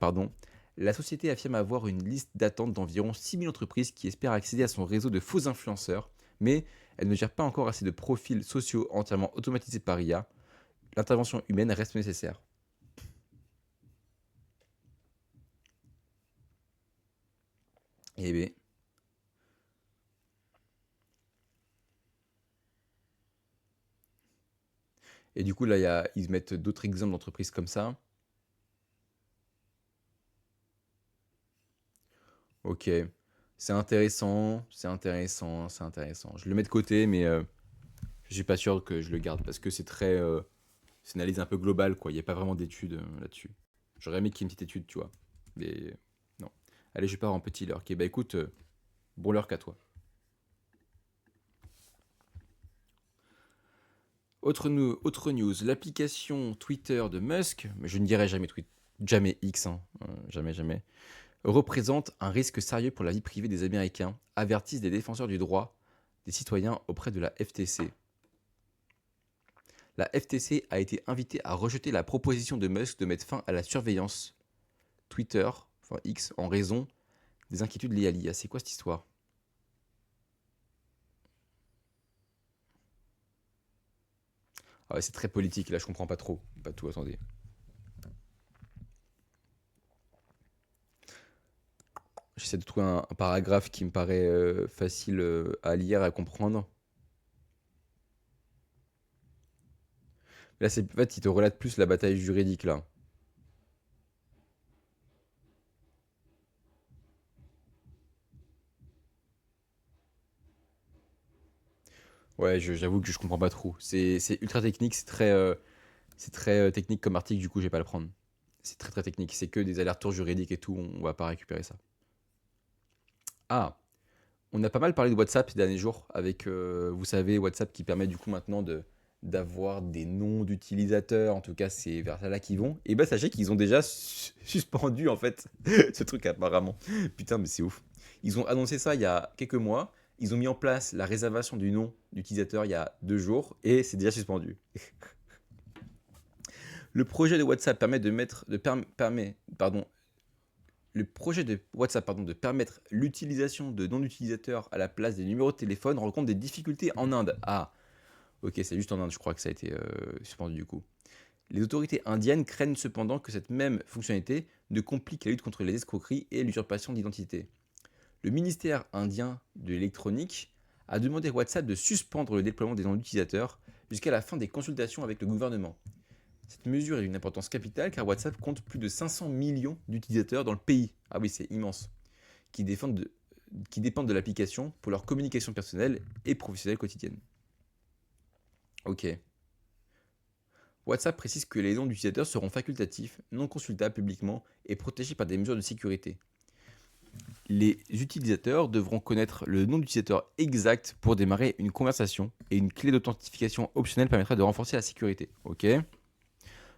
S1: la société affirme avoir une liste d'attente d'environ 6000 entreprises qui espèrent accéder à son réseau de faux influenceurs, mais elle ne gère pas encore assez de profils sociaux entièrement automatisés par IA. L'intervention humaine reste nécessaire. Eh bien. Et du coup, là, ils mettent d'autres exemples d'entreprises comme ça. Ok. C'est intéressant, c'est intéressant, c'est intéressant. Je le mets de côté, mais je suis pas sûr que je le garde parce que c'est une analyse un peu globale, quoi. Il n'y a pas vraiment d'études là-dessus. J'aurais aimé qu'il y ait une petite étude, tu vois. Mais non. Allez, je pars en petit leurre. Ok, bah écoute, bon leurre qu'à toi. Autre news, l'application Twitter de Musk, mais je ne dirai jamais X, hein, jamais, jamais, représente un risque sérieux pour la vie privée des Américains, avertissent des défenseurs du droit des citoyens auprès de la FTC. La FTC a été invitée à rejeter la proposition de Musk de mettre fin à la surveillance Twitter, enfin X, en raison des inquiétudes liées à l'IA. C'est quoi cette histoire? Ah ouais, c'est très politique, là je comprends pas trop. Pas tout, attendez. J'essaie de trouver un paragraphe qui me paraît facile à lire, à comprendre. Là, en fait, il te relate plus la bataille juridique, là. Ouais, j'avoue que je comprends pas trop. C'est ultra technique, c'est très technique comme article, du coup, je vais pas le prendre. C'est très très technique, c'est que des allers-retours juridiques et tout, on va pas récupérer ça. Ah, on a pas mal parlé de WhatsApp ces derniers jours, avec, vous savez, WhatsApp qui permet du coup maintenant d'avoir des noms d'utilisateurs, en tout cas c'est vers là qu'ils vont. Et bah sachez qu'ils ont déjà suspendu en fait ce truc apparemment. Putain mais c'est ouf. Ils ont annoncé ça il y a quelques mois, ils ont mis en place la réservation du nom d'utilisateur il y a 2 jours et c'est déjà suspendu. Le projet de WhatsApp permet de mettre, pardon, le projet de WhatsApp de permettre l'utilisation de noms d'utilisateurs à la place des numéros de téléphone rencontre des difficultés en Inde. Ah, ok, c'est juste en Inde, je crois que ça a été suspendu du coup. Les autorités indiennes craignent cependant que cette même fonctionnalité ne complique la lutte contre les escroqueries et l'usurpation d'identité. Le ministère indien de l'électronique a demandé à WhatsApp de suspendre le déploiement des noms d'utilisateurs jusqu'à la fin des consultations avec le gouvernement. Cette mesure est d'une importance capitale car WhatsApp compte plus de 500 millions d'utilisateurs dans le pays. Ah oui, c'est immense. Qui, qui dépendent de l'application pour leur communication personnelle et professionnelle quotidienne. Ok. WhatsApp précise que les noms d'utilisateurs seront facultatifs, non consultables publiquement et protégés par des mesures de sécurité. Les utilisateurs devront connaître le nom d'utilisateur exact pour démarrer une conversation et une clé d'authentification optionnelle permettra de renforcer la sécurité. Ok.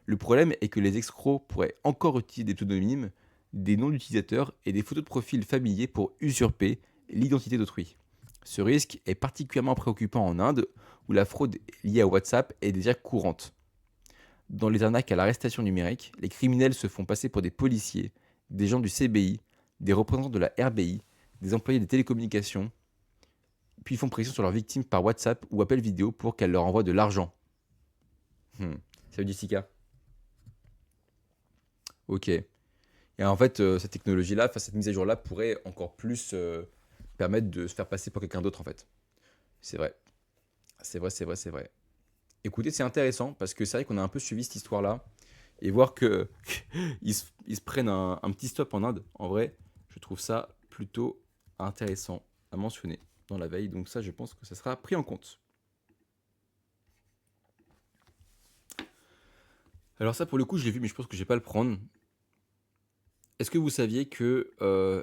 S1: Le problème est que les escrocs pourraient encore utiliser des pseudonymes, des noms d'utilisateurs et des photos de profil familiers pour usurper l'identité d'autrui. Ce risque est particulièrement préoccupant en Inde, où la fraude liée à WhatsApp est déjà courante. Dans les arnaques à l'arrestation numérique, les criminels se font passer pour des policiers, des gens du CBI, des représentants de la RBI, des employés des télécommunications, puis font pression sur leurs victimes par WhatsApp ou appel vidéo pour qu'elles leur envoient de l'argent. Ça veut dire Sika. Ok. Et en fait, cette technologie-là, enfin, cette mise à jour-là pourrait encore plus permettre de se faire passer pour quelqu'un d'autre, en fait. C'est vrai. C'est vrai, c'est vrai, c'est vrai. Écoutez, c'est intéressant parce que c'est vrai qu'on a un peu suivi cette histoire-là et voir que ils se prennent un petit stop en Inde, en vrai, je trouve ça plutôt intéressant à mentionner dans la veille. Donc ça, je pense que ça sera pris en compte. Alors ça, pour le coup, je l'ai vu, mais je pense que je vais pas le prendre. Est-ce que vous saviez que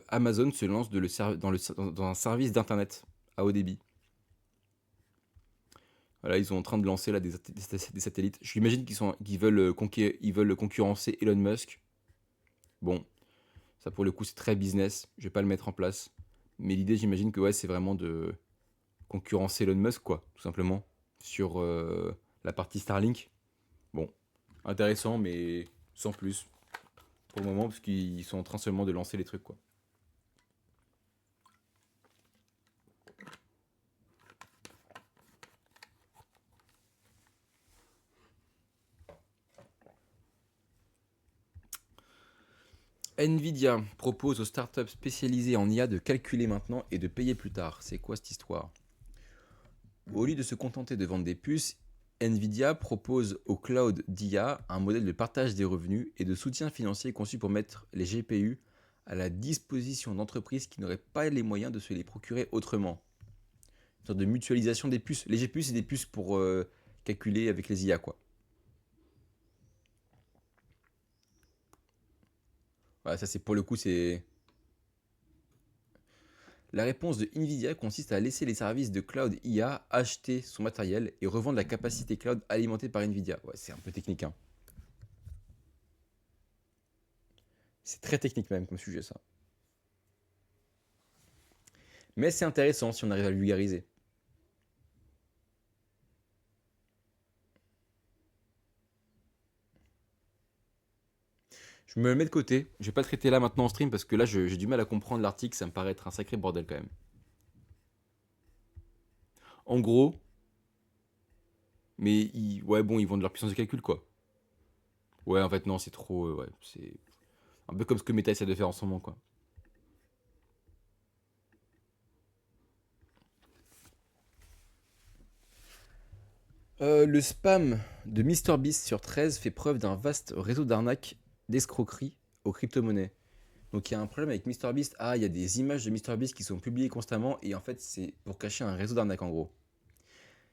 S1: Amazon se lance dans un service d'internet à haut débit? Voilà, ils sont en train de lancer là des satellites. J'imagine qu'ils veulent, ils veulent concurrencer Elon Musk. Bon, ça pour le coup c'est très business. Je vais pas le mettre en place. Mais l'idée, j'imagine que ouais, c'est vraiment de concurrencer Elon Musk, quoi, tout simplement, sur la partie Starlink. Bon, intéressant, mais sans plus pour le moment, parce qu'ils sont en train seulement de lancer les trucs, quoi. Nvidia propose aux startups spécialisées en IA de calculer maintenant et de payer plus tard. C'est quoi cette histoire? Au lieu de se contenter de vendre des puces, Nvidia propose au cloud d'IA un modèle de partage des revenus et de soutien financier conçu pour mettre les GPU à la disposition d'entreprises qui n'auraient pas les moyens de se les procurer autrement. Une sorte de mutualisation des puces. Les GPU, c'est des puces pour calculer avec les IA, quoi. Voilà, ça c'est pour le coup, c'est... La réponse de Nvidia consiste à laisser les services de cloud IA acheter son matériel et revendre la capacité cloud alimentée par Nvidia. Ouais, c'est un peu technique, hein. C'est très technique même comme sujet ça. Mais c'est intéressant si on arrive à le vulgariser. Je me le mets de côté. Je vais pas traiter là maintenant en stream parce que là j'ai du mal à comprendre l'article. Ça me paraît être un sacré bordel quand même. En gros, mais ouais, bon, ils vendent leur puissance de calcul quoi. Ouais, en fait, non, c'est trop. Ouais, c'est un peu comme ce que Meta essaie de faire en ce moment quoi. Le spam de MrBeast sur 13 fait preuve d'un vaste réseau d'arnaques, d'escroqueries aux crypto-monnaies. Donc il y a un problème avec MrBeast. Ah, il y a des images de MrBeast qui sont publiées constamment et en fait c'est pour cacher un réseau d'arnaques en gros.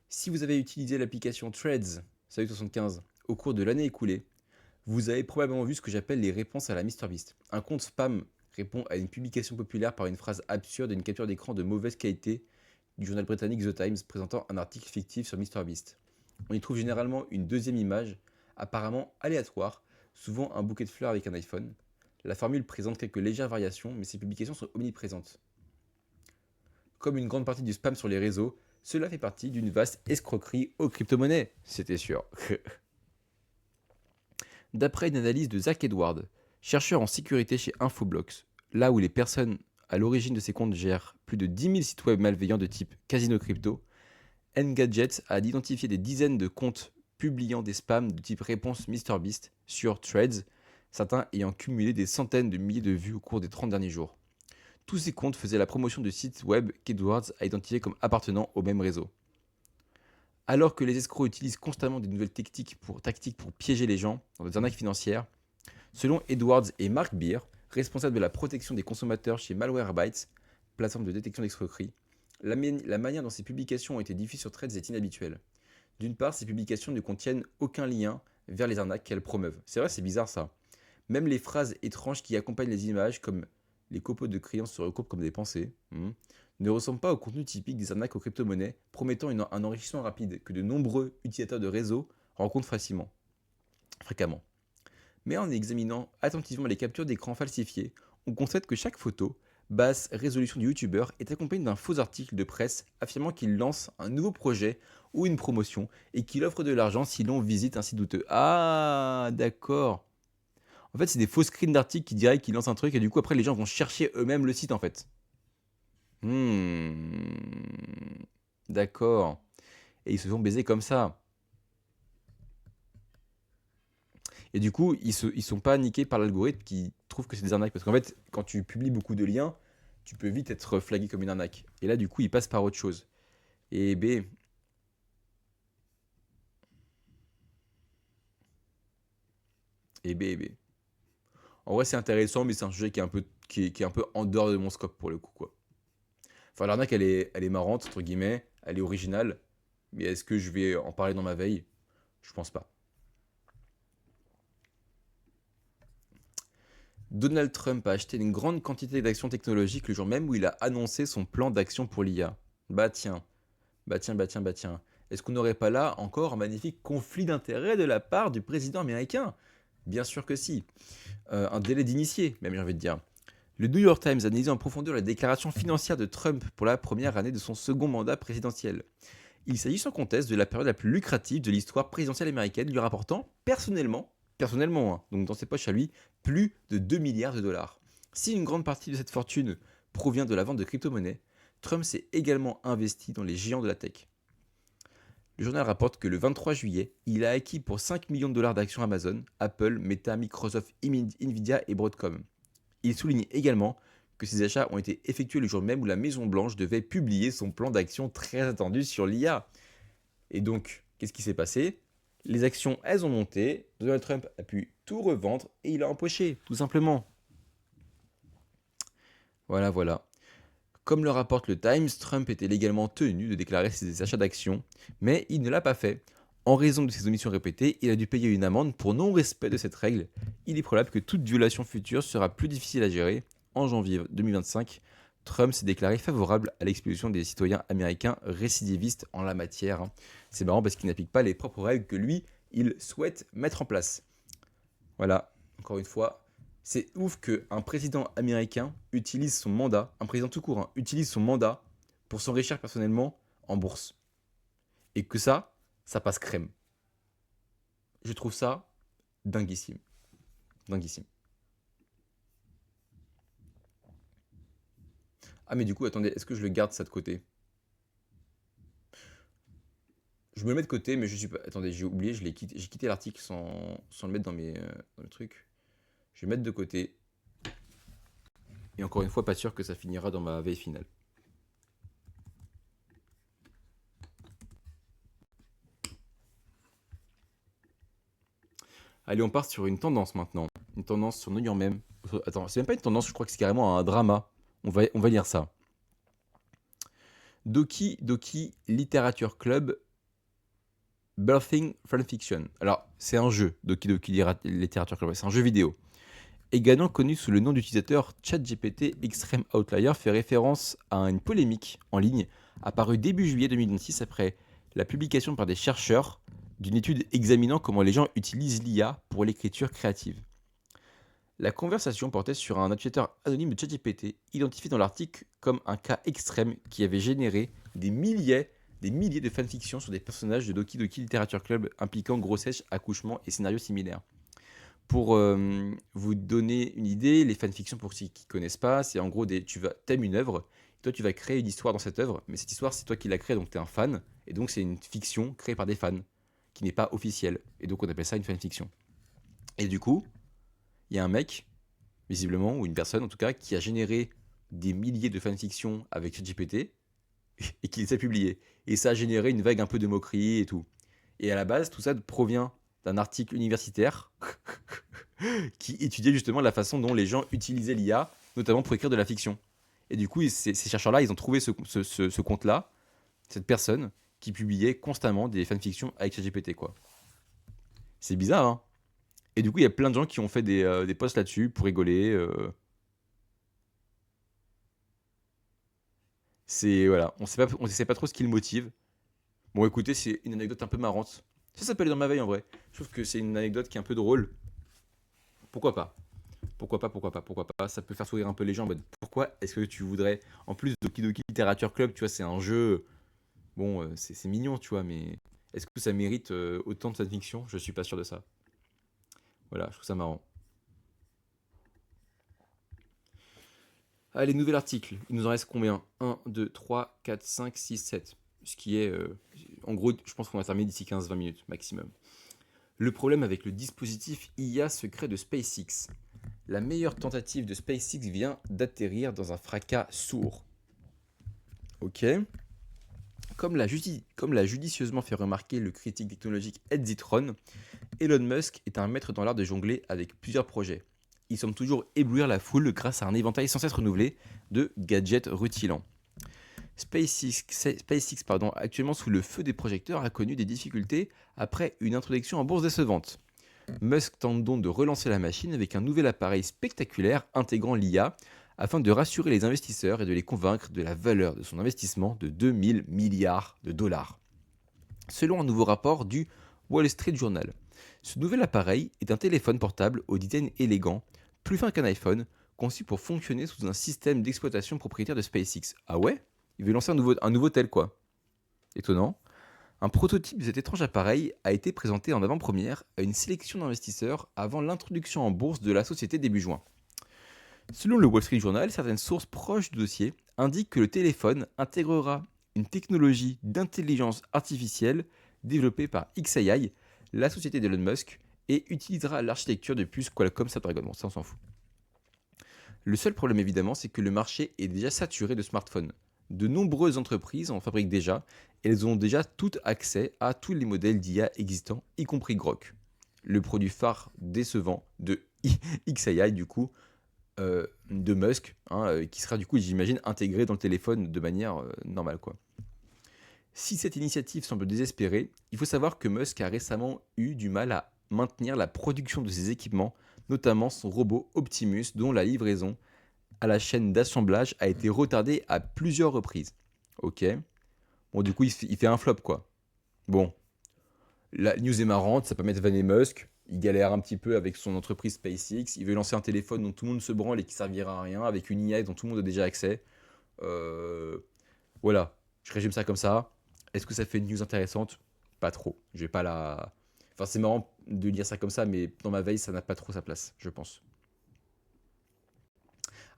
S1: Si vous avez utilisé l'application Threads, salut 75, au cours de l'année écoulée, vous avez probablement vu ce que j'appelle les réponses à la MrBeast. Un compte spam répond à une publication populaire par une phrase absurde et une capture d'écran de mauvaise qualité du journal britannique The Times présentant un article fictif sur MrBeast. On y trouve généralement une deuxième image, apparemment aléatoire, souvent un bouquet de fleurs avec un iPhone. La formule présente quelques légères variations, mais ces publications sont omniprésentes. Comme une grande partie du spam sur les réseaux, cela fait partie d'une vaste escroquerie aux crypto-monnaies. C'était sûr. D'après une analyse de Zach Edward, chercheur en sécurité chez Infoblox, là où les personnes à l'origine de ces comptes gèrent plus de 10 000 sites web malveillants de type casino crypto, Engadget a identifié des dizaines de comptes publiant des spams de type réponse MrBeast sur Threads, certains ayant cumulé des centaines de milliers de vues au cours des 30 derniers jours. Tous ces comptes faisaient la promotion de sites web qu'Edwards a identifiés comme appartenant au même réseau. Alors que les escrocs utilisent constamment des nouvelles tactiques pour piéger les gens dans des arnaques financières, selon Edwards et Mark Beer, responsables de la protection des consommateurs chez Malwarebytes, plateforme de détection d'escroquerie, la manière dont ces publications ont été diffusées sur Threads est inhabituelle. D'une part, ces publications ne contiennent aucun lien vers les arnaques qu'elles promeuvent. C'est vrai, c'est bizarre ça. Même les phrases étranges qui accompagnent les images, comme les copeaux de crayons se recoupent comme des pensées, ne ressemblent pas au contenu typique des arnaques aux crypto-monnaies, promettant un enrichissement rapide que de nombreux utilisateurs de réseau rencontrent fréquemment. Mais en examinant attentivement les captures d'écran falsifiées, on constate que chaque photo, basse résolution du youtubeur, est accompagnée d'un faux article de presse affirmant qu'il lance un nouveau projet ou une promotion et qu'il offre de l'argent si l'on visite un site douteux. Ah, d'accord. En fait, c'est des faux screens d'articles qui diraient qu'ils lancent un truc et du coup, après, les gens vont chercher eux-mêmes le site en fait. D'accord. Et ils se font baiser comme ça. Et du coup, ils sont pas niqués par l'algorithme qui trouve que c'est des arnaques. Parce qu'en fait, quand tu publies beaucoup de liens, tu peux vite être flagué comme une arnaque. Et là, du coup, ils passent par autre chose. Et B. Et B. En vrai, c'est intéressant, mais c'est un sujet qui est un peu en dehors de mon scope pour le coup, quoi. Enfin, l'arnaque, elle est marrante, entre guillemets. Elle est originale. Mais est-ce que je vais en parler dans ma veille? Je pense pas. Donald Trump a acheté une grande quantité d'actions technologiques le jour même où il a annoncé son plan d'action pour l'IA. Bah tiens, bah tiens. Est-ce qu'on n'aurait pas là encore un magnifique conflit d'intérêts de la part du président américain? Bien sûr que si. Un délai d'initié, même j'ai envie de dire. Le New York Times a analysé en profondeur la déclaration financière de Trump pour la première année de son second mandat présidentiel. Il s'agit sans conteste de la période la plus lucrative de l'histoire présidentielle américaine, lui rapportant personnellement, hein, donc dans ses poches à lui, plus de 2 milliards de dollars. Si une grande partie de cette fortune provient de la vente de crypto-monnaies, Trump s'est également investi dans les géants de la tech. Le journal rapporte que le 23 juillet, il a acquis pour 5 millions de dollars d'actions Amazon, Apple, Meta, Microsoft, Nvidia et Broadcom. Il souligne également que ces achats ont été effectués le jour même où la Maison Blanche devait publier son plan d'action très attendu sur l'IA. Et donc, qu'est-ce qui s'est passé? Les actions, elles ont monté, Donald Trump a pu tout revendre et il a empoché, tout simplement. Voilà. Comme le rapporte le Times, Trump était légalement tenu de déclarer ses achats d'actions, mais il ne l'a pas fait. En raison de ses omissions répétées, il a dû payer une amende pour non-respect de cette règle. Il est probable que toute violation future sera plus difficile à gérer. En janvier 2025, Trump s'est déclaré favorable à l'expulsion des citoyens américains récidivistes en la matière. C'est marrant parce qu'il n'applique pas les propres règles que lui, il souhaite mettre en place. Voilà, encore une fois, C'est ouf qu'un président américain utilise son mandat, un président tout court, hein, utilise son mandat pour s'enrichir personnellement en bourse. Et que ça passe crème. Je trouve ça dinguissime. Dinguissime. Ah mais du coup, attendez, est-ce que je le garde ça de côté? Je me le mets de côté, mais je suis pas... Attendez, j'ai oublié, j'ai quitté l'article sans le mettre dans le truc. Je vais le mettre de côté. Et encore une fois, pas sûr que ça finira dans ma veille finale. Allez, on part sur une tendance maintenant. Une tendance sur New York même. Attends, c'est même pas une tendance, je crois que c'est carrément un drama. On va lire ça. Doki Doki Literature Club Birthing Fanfiction. Alors, c'est un jeu, Doki Doki Literature Club, c'est un jeu vidéo. Également connu sous le nom d'utilisateur ChatGPT Extreme Outlier, fait référence à une polémique en ligne apparue début juillet 2026 après la publication par des chercheurs d'une étude examinant comment les gens utilisent l'IA pour l'écriture créative. La conversation portait sur un utilisateur anonyme de ChatGPT, identifié dans l'article comme un cas extrême qui avait généré des milliers de fanfictions sur des personnages de Doki Doki Literature Club impliquant grossesse, accouchement et scénarios similaires. Pour vous donner une idée, les fanfictions, pour ceux qui ne connaissent pas, c'est en gros, t'aimes une œuvre, toi tu vas créer une histoire dans cette œuvre, mais cette histoire c'est toi qui l'as créée, donc tu es un fan, et donc c'est une fiction créée par des fans, qui n'est pas officielle, et donc on appelle ça une fanfiction. Et du coup, il y a un mec, visiblement, ou une personne en tout cas, qui a généré des milliers de fanfictions avec ChatGPT, et qui les a publiées. Et ça a généré une vague un peu de moquerie et tout. Et à la base, tout ça provient d'un article universitaire qui étudiait justement la façon dont les gens utilisaient l'IA, notamment pour écrire de la fiction. Et du coup, ces chercheurs-là, ils ont trouvé ce compte-là, cette personne, qui publiait constamment des fanfictions avec ChatGPT, quoi. C'est bizarre, hein. Et du coup, il y a plein de gens qui ont fait des posts là-dessus pour rigoler. C'est voilà, on sait pas trop ce qui le motive. Bon, écoutez, c'est une anecdote un peu marrante. Ça s'appelle dans ma veille en vrai. Je trouve que c'est une anecdote qui est un peu drôle. Pourquoi pas? Pourquoi pas? Ça peut faire sourire un peu les gens en mode pourquoi est-ce que tu voudrais. En plus, Doki Doki Literature Club, tu vois, c'est un jeu. Bon, c'est mignon, tu vois, mais est-ce que ça mérite autant de fanfiction? Je suis pas sûr de ça. Voilà, je trouve ça marrant. Allez, nouvel article. Il nous en reste combien? Un, 2, 3, 4, 5, 6, 7. Ce qui est. En gros, je pense qu'on va terminer d'ici 15-20 minutes maximum. Le problème avec le dispositif IA secret de SpaceX. La meilleure tentative de SpaceX vient d'atterrir dans un fracas sourd. Ok. Comme l'a judicieusement fait remarquer le critique technologique Ed Zitron, Elon Musk est un maître dans l'art de jongler avec plusieurs projets. Il semble toujours éblouir la foule grâce à un éventail sans cesse renouvelé de gadgets rutilants. SpaceX, actuellement sous le feu des projecteurs, a connu des difficultés après une introduction en bourse décevante. Musk tente donc de relancer la machine avec un nouvel appareil spectaculaire intégrant l'IA afin de rassurer les investisseurs et de les convaincre de la valeur de son investissement de 2000 milliards de dollars. Selon un nouveau rapport du Wall Street Journal, ce nouvel appareil est un téléphone portable au design élégant, plus fin qu'un iPhone, conçu pour fonctionner sous un système d'exploitation propriétaire de SpaceX. Ah ouais? Il veut lancer un nouveau tel quoi. Étonnant. Un prototype de cet étrange appareil a été présenté en avant-première à une sélection d'investisseurs avant l'introduction en bourse de la société début juin. Selon le Wall Street Journal, certaines sources proches du dossier indiquent que le téléphone intégrera une technologie d'intelligence artificielle développée par XAI, la société d'Elon Musk, et utilisera l'architecture de puces Qualcomm Snapdragon. Bon, ça on s'en fout. Le seul problème évidemment, c'est que le marché est déjà saturé de smartphones. De nombreuses entreprises en fabriquent déjà et elles ont déjà tout accès à tous les modèles d'IA existants, y compris Grok, le produit phare décevant de XAI du coup, de Musk, hein, qui sera du coup, j'imagine, intégré dans le téléphone de manière normale, quoi. Si cette initiative semble désespérée, il faut savoir que Musk a récemment eu du mal à maintenir la production de ses équipements, notamment son robot Optimus, dont la livraison à la chaîne d'assemblage a été retardée à plusieurs reprises. Ok. Bon, du coup, il fait un flop, quoi. Bon, La news est marrante, ça peut mettre Elon Musk. Il galère un petit peu avec son entreprise SpaceX. Il veut lancer un téléphone dont tout le monde se branle et qui servira à rien, avec une IA dont tout le monde a déjà accès. Euh, voilà, je résume ça comme ça. Est-ce que ça fait une news intéressante? Pas trop. Je vais pas la. Enfin, c'est marrant de lire ça comme ça, mais dans ma veille, ça n'a pas trop sa place, je pense.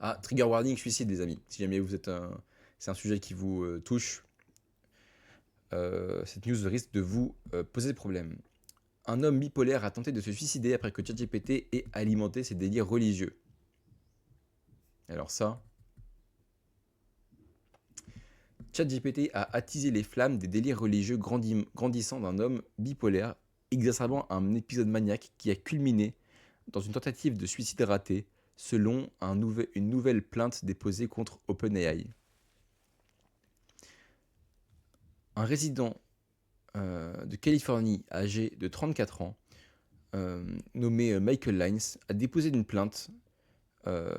S1: Ah, trigger warning, suicide, les amis. Si jamais vous êtes un. C'est un sujet qui vous touche, cette news risque de vous poser problème. Un homme bipolaire a tenté de se suicider après que ChatGPT ait alimenté ses délires religieux. Alors ça, ChatGPT a attisé les flammes des délires religieux grandissants d'un homme bipolaire, exacerbant un épisode maniaque qui a culminé dans une tentative de suicide ratée, selon une nouvelle plainte déposée contre OpenAI. Un résident de Californie âgé de 34 ans, nommé Michael Lines, a déposé une plainte euh,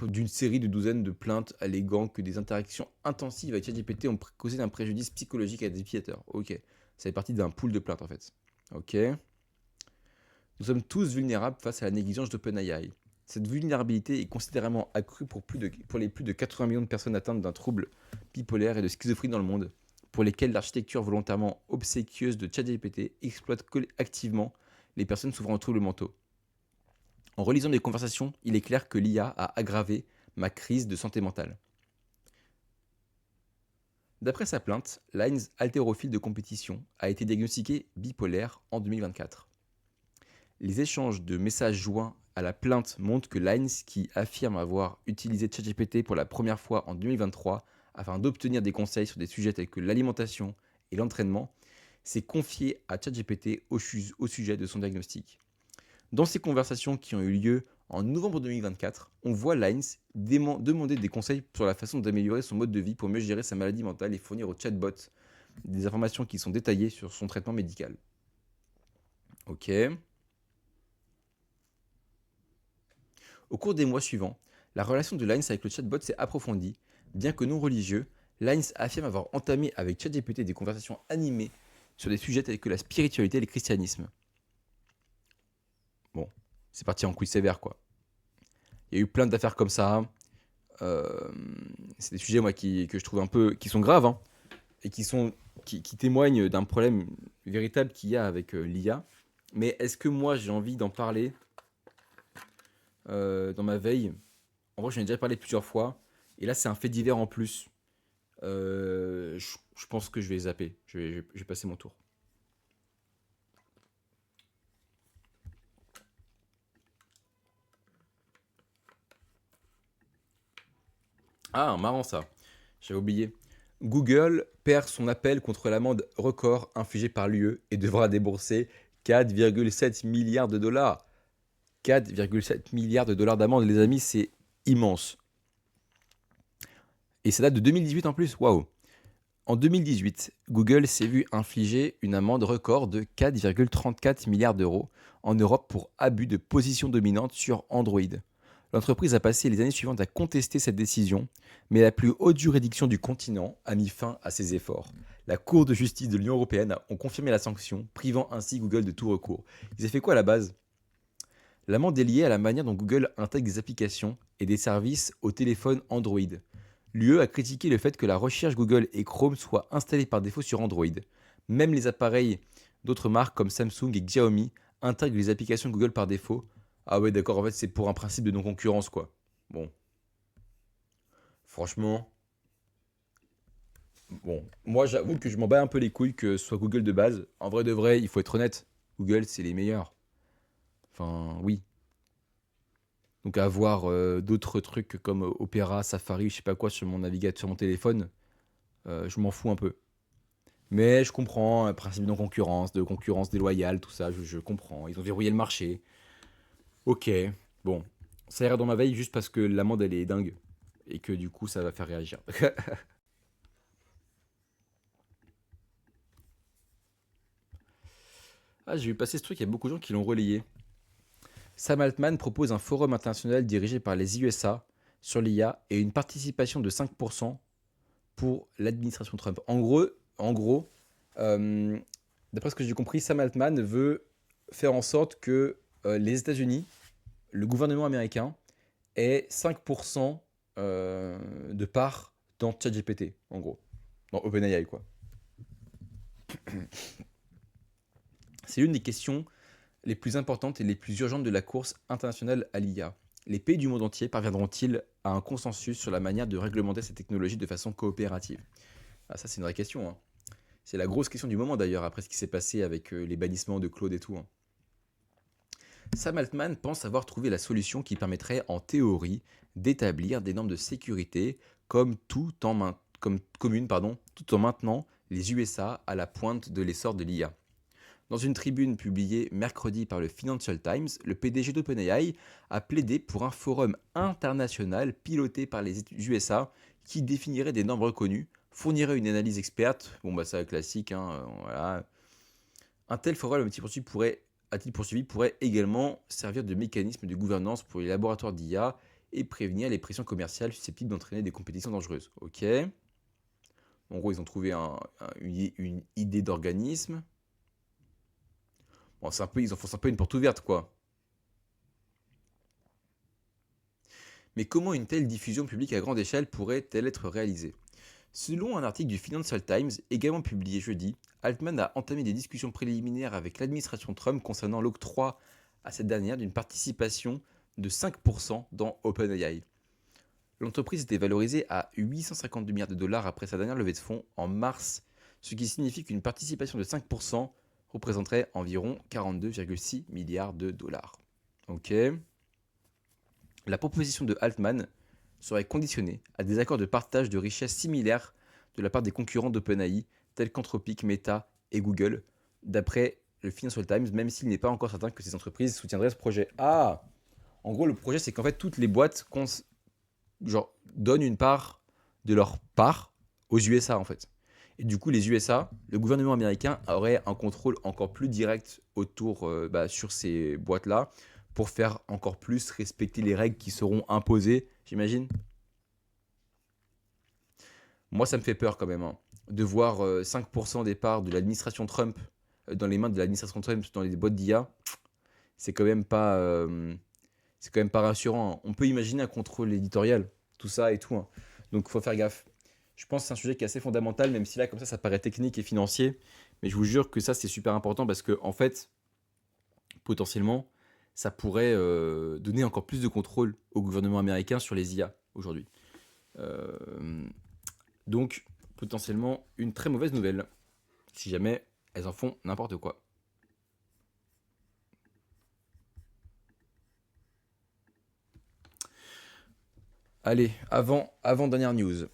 S1: d'une série de douzaines de plaintes alléguant que des interactions intensives avec ChatGPT ont causé un préjudice psychologique à des utilisateurs. Ok, ça fait partie d'un pool de plaintes en fait. Ok. Nous sommes tous vulnérables face à la négligence d'OpenAI. Cette vulnérabilité est considérablement accrue pour les plus de 80 millions de personnes atteintes d'un trouble bipolaire et de schizophrénie dans le monde, pour lesquelles l'architecture volontairement obséquieuse de ChatGPT exploite activement les personnes souffrant de troubles mentaux. En relisant des conversations, il est clair que l'IA a aggravé ma crise de santé mentale. D'après sa plainte, Lines, haltérophile de compétition, a été diagnostiqué bipolaire en 2024. Les échanges de messages joints à la plainte montrent que Lines, qui affirme avoir utilisé ChatGPT pour la première fois en 2023 afin d'obtenir des conseils sur des sujets tels que l'alimentation et l'entraînement, s'est confié à ChatGPT au sujet de son diagnostic. Dans ces conversations qui ont eu lieu en novembre 2024, on voit Lines demander des conseils sur la façon d'améliorer son mode de vie pour mieux gérer sa maladie mentale et fournir au chatbot des informations qui sont détaillées sur son traitement médical. Ok. Au cours des mois suivants, la relation de Lines avec le chatbot s'est approfondie. Bien que non religieux, Lines affirme avoir entamé avec ChatGPT des conversations animées sur des sujets tels que la spiritualité et le christianisme. Bon, c'est parti en couille sévère quoi. Il y a eu plein d'affaires comme ça. C'est des sujets moi que je trouve un peu qui sont graves hein, et qui témoignent d'un problème véritable qu'il y a avec l'IA. Mais est-ce que moi j'ai envie d'en parler dans ma veille? En vrai, j'en ai déjà parlé plusieurs fois. Et là, c'est un fait divers en plus. Je pense que je vais zapper. Je vais passer mon tour. Ah, marrant ça. J'avais oublié. Google perd son appel contre l'amende record infligée par l'UE et devra débourser 4,7 milliards de dollars. 4,7 milliards de dollars d'amende, les amis, c'est immense. Et ça date de 2018 en plus, waouh. En 2018, Google s'est vu infliger une amende record de 4,34 milliards d'euros en Europe pour abus de position dominante sur Android. L'entreprise a passé les années suivantes à contester cette décision, mais la plus haute juridiction du continent a mis fin à ses efforts. La Cour de justice de l'Union européenne a confirmé la sanction, privant ainsi Google de tout recours. Ils ont fait quoi à la base? L'amende est liée à la manière dont Google intègre des applications et des services au téléphone Android. L'UE a critiqué le fait que la recherche Google et Chrome soit installée par défaut sur Android. Même les appareils d'autres marques comme Samsung et Xiaomi intègrent les applications Google par défaut. Ah ouais, d'accord, en fait, c'est pour un principe de non-concurrence, quoi. Bon, franchement, bon, moi j'avoue que je m'en bats un peu les couilles que ce soit Google de base. En vrai de vrai, il faut être honnête, Google, c'est les meilleurs. Enfin, oui. Donc avoir d'autres trucs comme Opera, Safari, je sais pas quoi sur mon navigateur, sur mon téléphone, je m'en fous un peu. Mais je comprends, un principe de concurrence déloyale, tout ça, je comprends. Ils ont verrouillé le marché. Ok, bon. Ça ira dans ma veille juste parce que l'amende, elle est dingue. Et que du coup, ça va faire réagir. Ah, j'ai vu passer ce truc, il y a beaucoup de gens qui l'ont relayé. Sam Altman propose un forum international dirigé par les USA sur l'IA et une participation de 5% pour l'administration Trump. En gros Euh, D'après ce que j'ai compris, Sam Altman veut faire en sorte que les États-Unis, le gouvernement américain, ait 5% de part dans ChatGPT, en gros. Dans OpenAI, quoi. C'est l'une des questions les plus importantes et les plus urgentes de la course internationale à l'IA. Les pays du monde entier parviendront-ils à un consensus sur la manière de réglementer ces technologies de façon coopérative? Ah, ça, c'est une vraie question, hein. C'est la grosse question du moment d'ailleurs, après ce qui s'est passé avec les bannissements de Claude et tout, hein. Sam Altman pense avoir trouvé la solution qui permettrait, en théorie, d'établir des normes de sécurité communes, tout en maintenant les USA à la pointe de l'essor de l'IA. Dans une tribune publiée mercredi par le Financial Times, le PDG d'OpenAI a plaidé pour un forum international piloté par les USA qui définirait des normes reconnues, fournirait une analyse experte, bon bah ça classique, hein, voilà. Un tel forum à titre poursuivi, pourrait également servir de mécanisme de gouvernance pour les laboratoires d'IA et prévenir les pressions commerciales susceptibles d'entraîner des compétitions dangereuses. Ok. En gros, ils ont trouvé une idée d'organisme. Bon, ils enfoncent un peu une porte ouverte, quoi. Mais comment une telle diffusion publique à grande échelle pourrait-elle être réalisée? Selon un article du Financial Times, également publié jeudi, Altman a entamé des discussions préliminaires avec l'administration Trump concernant l'octroi à cette dernière d'une participation de 5% dans OpenAI. L'entreprise était valorisée à 852 milliards de dollars après sa dernière levée de fonds en mars, ce qui signifie qu'une participation de 5% représenterait environ 42,6 milliards de dollars. Ok. La proposition de Altman serait conditionnée à des accords de partage de richesses similaires de la part des concurrents d'OpenAI, tels qu'Anthropic, Meta et Google, d'après le Financial Times, même s'il n'est pas encore certain que ces entreprises soutiendraient ce projet. Ah, en gros, le projet, c'est qu'en fait, toutes les boîtes donnent une part de leur part aux USA, en fait. Et du coup, les USA, le gouvernement américain aurait un contrôle encore plus direct sur ces boîtes-là pour faire encore plus respecter les règles qui seront imposées, j'imagine. Moi, ça me fait peur quand même, hein, de voir 5% des parts de l'administration Trump dans les mains de l'administration Trump dans les boîtes d'IA. C'est quand même pas, c'est quand même pas rassurant, hein. On peut imaginer un contrôle éditorial, tout ça et tout, hein. Donc, il faut faire gaffe. Je pense que c'est un sujet qui est assez fondamental, même si là, comme ça paraît technique et financier. Mais je vous jure que ça, c'est super important parce que, en fait, potentiellement, ça pourrait donner encore plus de contrôle au gouvernement américain sur les IA aujourd'hui. Euh, donc, potentiellement, une très mauvaise nouvelle, si jamais elles en font n'importe quoi. Allez, avant dernière news.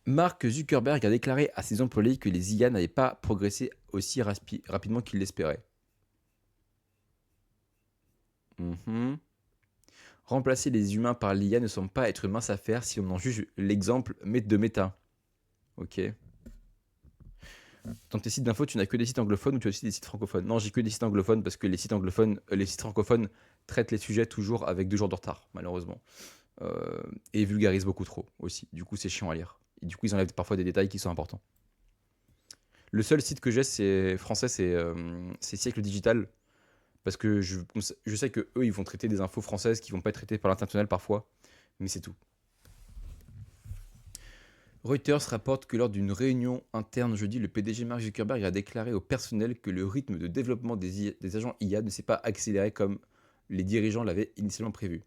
S1: Mark Zuckerberg a déclaré à ses employés que les IA n'avaient pas progressé aussi rapidement qu'il l'espérait. Mhm. Remplacer les humains par l'IA ne semble pas être une mince affaire si on en juge l'exemple de Meta. Ok. Dans tes sites d'info, tu n'as que des sites anglophones ou tu as aussi des sites francophones? Non, j'ai que des sites anglophones parce que les sites francophones traitent les sujets toujours avec 2 jours de retard, malheureusement. Et vulgarisent beaucoup trop aussi. Du coup, c'est chiant à lire. Et du coup, ils enlèvent parfois des détails qui sont importants. Le seul site que j'ai, c'est français, c'est Siècle Digital. Parce que je sais que eux, ils vont traiter des infos françaises qui vont pas être traitées par l'international parfois. Mais c'est tout. Reuters rapporte que lors d'une réunion interne jeudi, le PDG Mark Zuckerberg a déclaré au personnel que le rythme de développement des agents IA ne s'est pas accéléré comme les dirigeants l'avaient initialement prévu.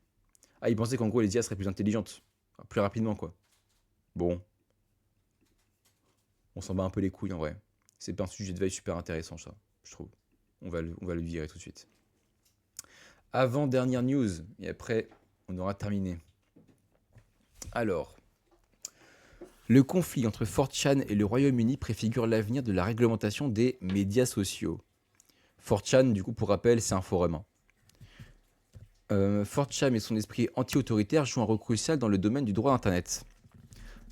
S1: Ah, ils pensaient qu'en gros les IA seraient plus intelligentes, plus rapidement quoi. Bon, on s'en bat un peu les couilles en vrai. C'est pas un sujet de veille super intéressant ça, je trouve. On va le virer tout de suite. Avant dernière news, et après on aura terminé. Alors, le conflit entre 4chan et le Royaume-Uni préfigure l'avenir de la réglementation des médias sociaux. 4chan, du coup, pour rappel, c'est un forum, hein. 4chan et son esprit anti-autoritaire jouent un rôle crucial dans le domaine du droit Internet.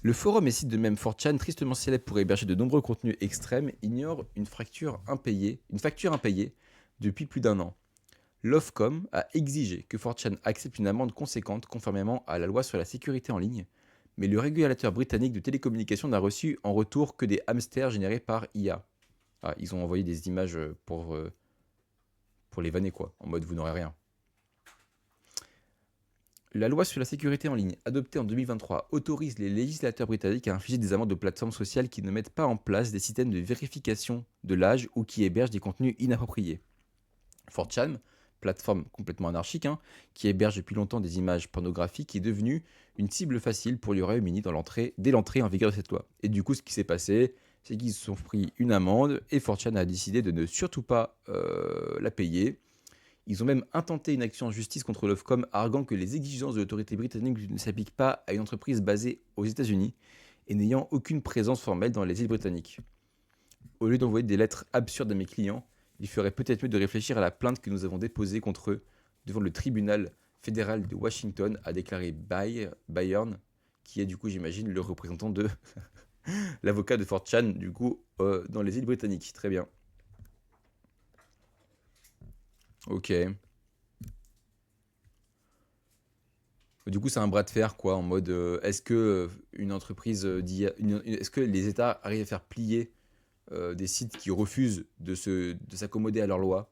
S1: Le forum et site de même 4chan, tristement célèbre pour héberger de nombreux contenus extrêmes, ignore une facture impayée depuis plus d'1 an. L'Ofcom a exigé que 4chan accepte une amende conséquente conformément à la loi sur la sécurité en ligne, mais le régulateur britannique de télécommunications n'a reçu en retour que des hamsters générés par IA. Ah, ils ont envoyé des images pour les vanner, quoi. En mode, vous n'aurez rien. La loi sur la sécurité en ligne, adoptée en 2023, autorise les législateurs britanniques à infliger des amendes aux plateformes sociales qui ne mettent pas en place des systèmes de vérification de l'âge ou qui hébergent des contenus inappropriés. 4chan, plateforme complètement anarchique, hein, qui héberge depuis longtemps des images pornographiques, est devenue une cible facile pour le Royaume-Uni dès l'entrée en vigueur de cette loi. Et du coup, ce qui s'est passé, c'est qu'ils se sont pris une amende et 4chan a décidé de ne surtout pas la payer. Ils ont même intenté une action en justice contre l'Ofcom, arguant que les exigences de l'autorité britannique ne s'appliquent pas à une entreprise basée aux États-Unis et n'ayant aucune présence formelle dans les îles britanniques. Au lieu d'envoyer des lettres absurdes à mes clients, il ferait peut-être mieux de réfléchir à la plainte que nous avons déposée contre eux devant le tribunal fédéral de Washington, a déclaré Bayern, qui est du coup, j'imagine, le représentant de l'avocat de 4chan, du coup, dans les îles britanniques. Très bien. Ok. Du coup, c'est un bras de fer, quoi, en mode est-ce que une entreprise est-ce que les États arrivent à faire plier des sites qui refusent de s'accommoder à leurs lois?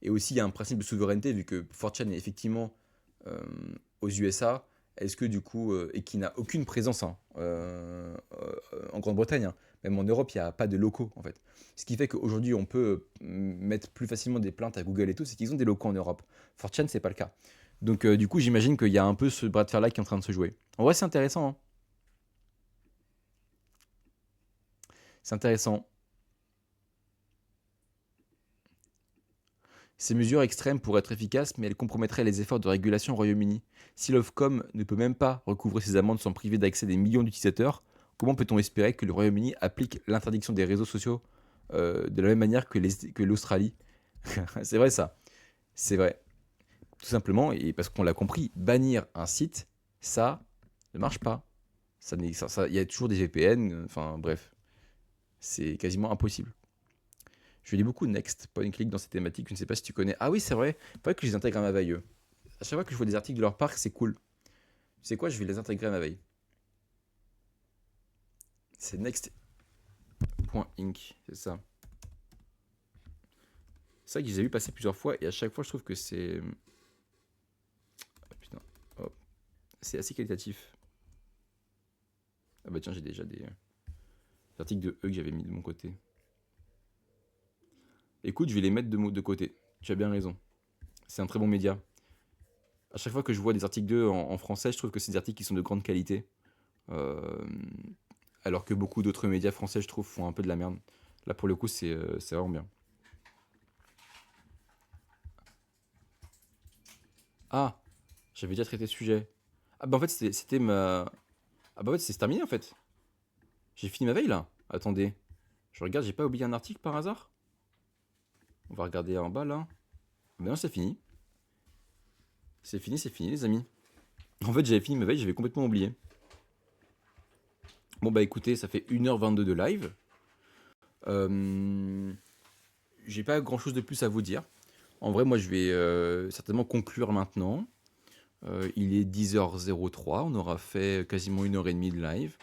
S1: Et aussi, il y a un principe de souveraineté, vu que 4chan est effectivement euh, aux USA, est-ce que du coup, et qui n'a aucune présence hein, en Grande-Bretagne, hein, même en Europe, il n'y a pas de locaux en fait. Ce qui fait qu'aujourd'hui, on peut mettre plus facilement des plaintes à Google et tout, c'est qu'ils ont des locaux en Europe. 4chan, c'est pas le cas. Donc, du coup, j'imagine qu'il y a un peu ce bras de fer là qui est en train de se jouer. En vrai, c'est intéressant. Hein. C'est intéressant. Ces mesures extrêmes pourraient être efficaces, mais elles compromettraient les efforts de régulation au Royaume-Uni. Si l'Ofcom ne peut même pas recouvrer ses amendes sans priver d'accès des millions d'utilisateurs, comment peut-on espérer que le Royaume-Uni applique l'interdiction des réseaux sociaux de la même manière que l'Australie? C'est vrai ça, c'est vrai. Tout simplement, et parce qu'on l'a compris, bannir un site, ça ne marche pas. Il y a toujours des VPN, enfin bref, c'est quasiment impossible. Je lis beaucoup Next, point click dans ces thématiques, je ne sais pas si tu connais. Ah oui, c'est vrai, il faudrait que je les intègre à ma veille. À chaque fois que je vois des articles de leur part, c'est cool. Tu sais quoi, je vais les intégrer à ma veille. C'est next.inc, c'est ça. C'est vrai que je les ai vu passer plusieurs fois et à chaque fois je trouve que c'est. Ah, putain, hop. C'est assez qualitatif. Ah bah tiens, j'ai déjà des articles de eux que j'avais mis de mon côté. Écoute, je vais les mettre de côté. Tu as bien raison. C'est un très bon média. À chaque fois que je vois des articles d'eux en français, je trouve que c'est des articles qui sont de grande qualité. Euh, alors que beaucoup d'autres médias français, je trouve, font un peu de la merde. Là, pour le coup, c'est vraiment bien. Ah, j'avais déjà traité ce sujet. Ah bah en fait, c'était ma... Ah bah en fait, c'est terminé en fait. J'ai fini ma veille là. Attendez. Je regarde, j'ai pas oublié un article par hasard. On va regarder en bas là. Mais non, c'est fini. C'est fini les amis. En fait, j'avais fini ma veille, j'avais complètement oublié. Bon bah écoutez, ça fait 1h22 de live. Euh, j'ai pas grand chose de plus à vous dire. En vrai, moi je vais certainement conclure maintenant. Il est 10h03, on aura fait quasiment 1h30 de live.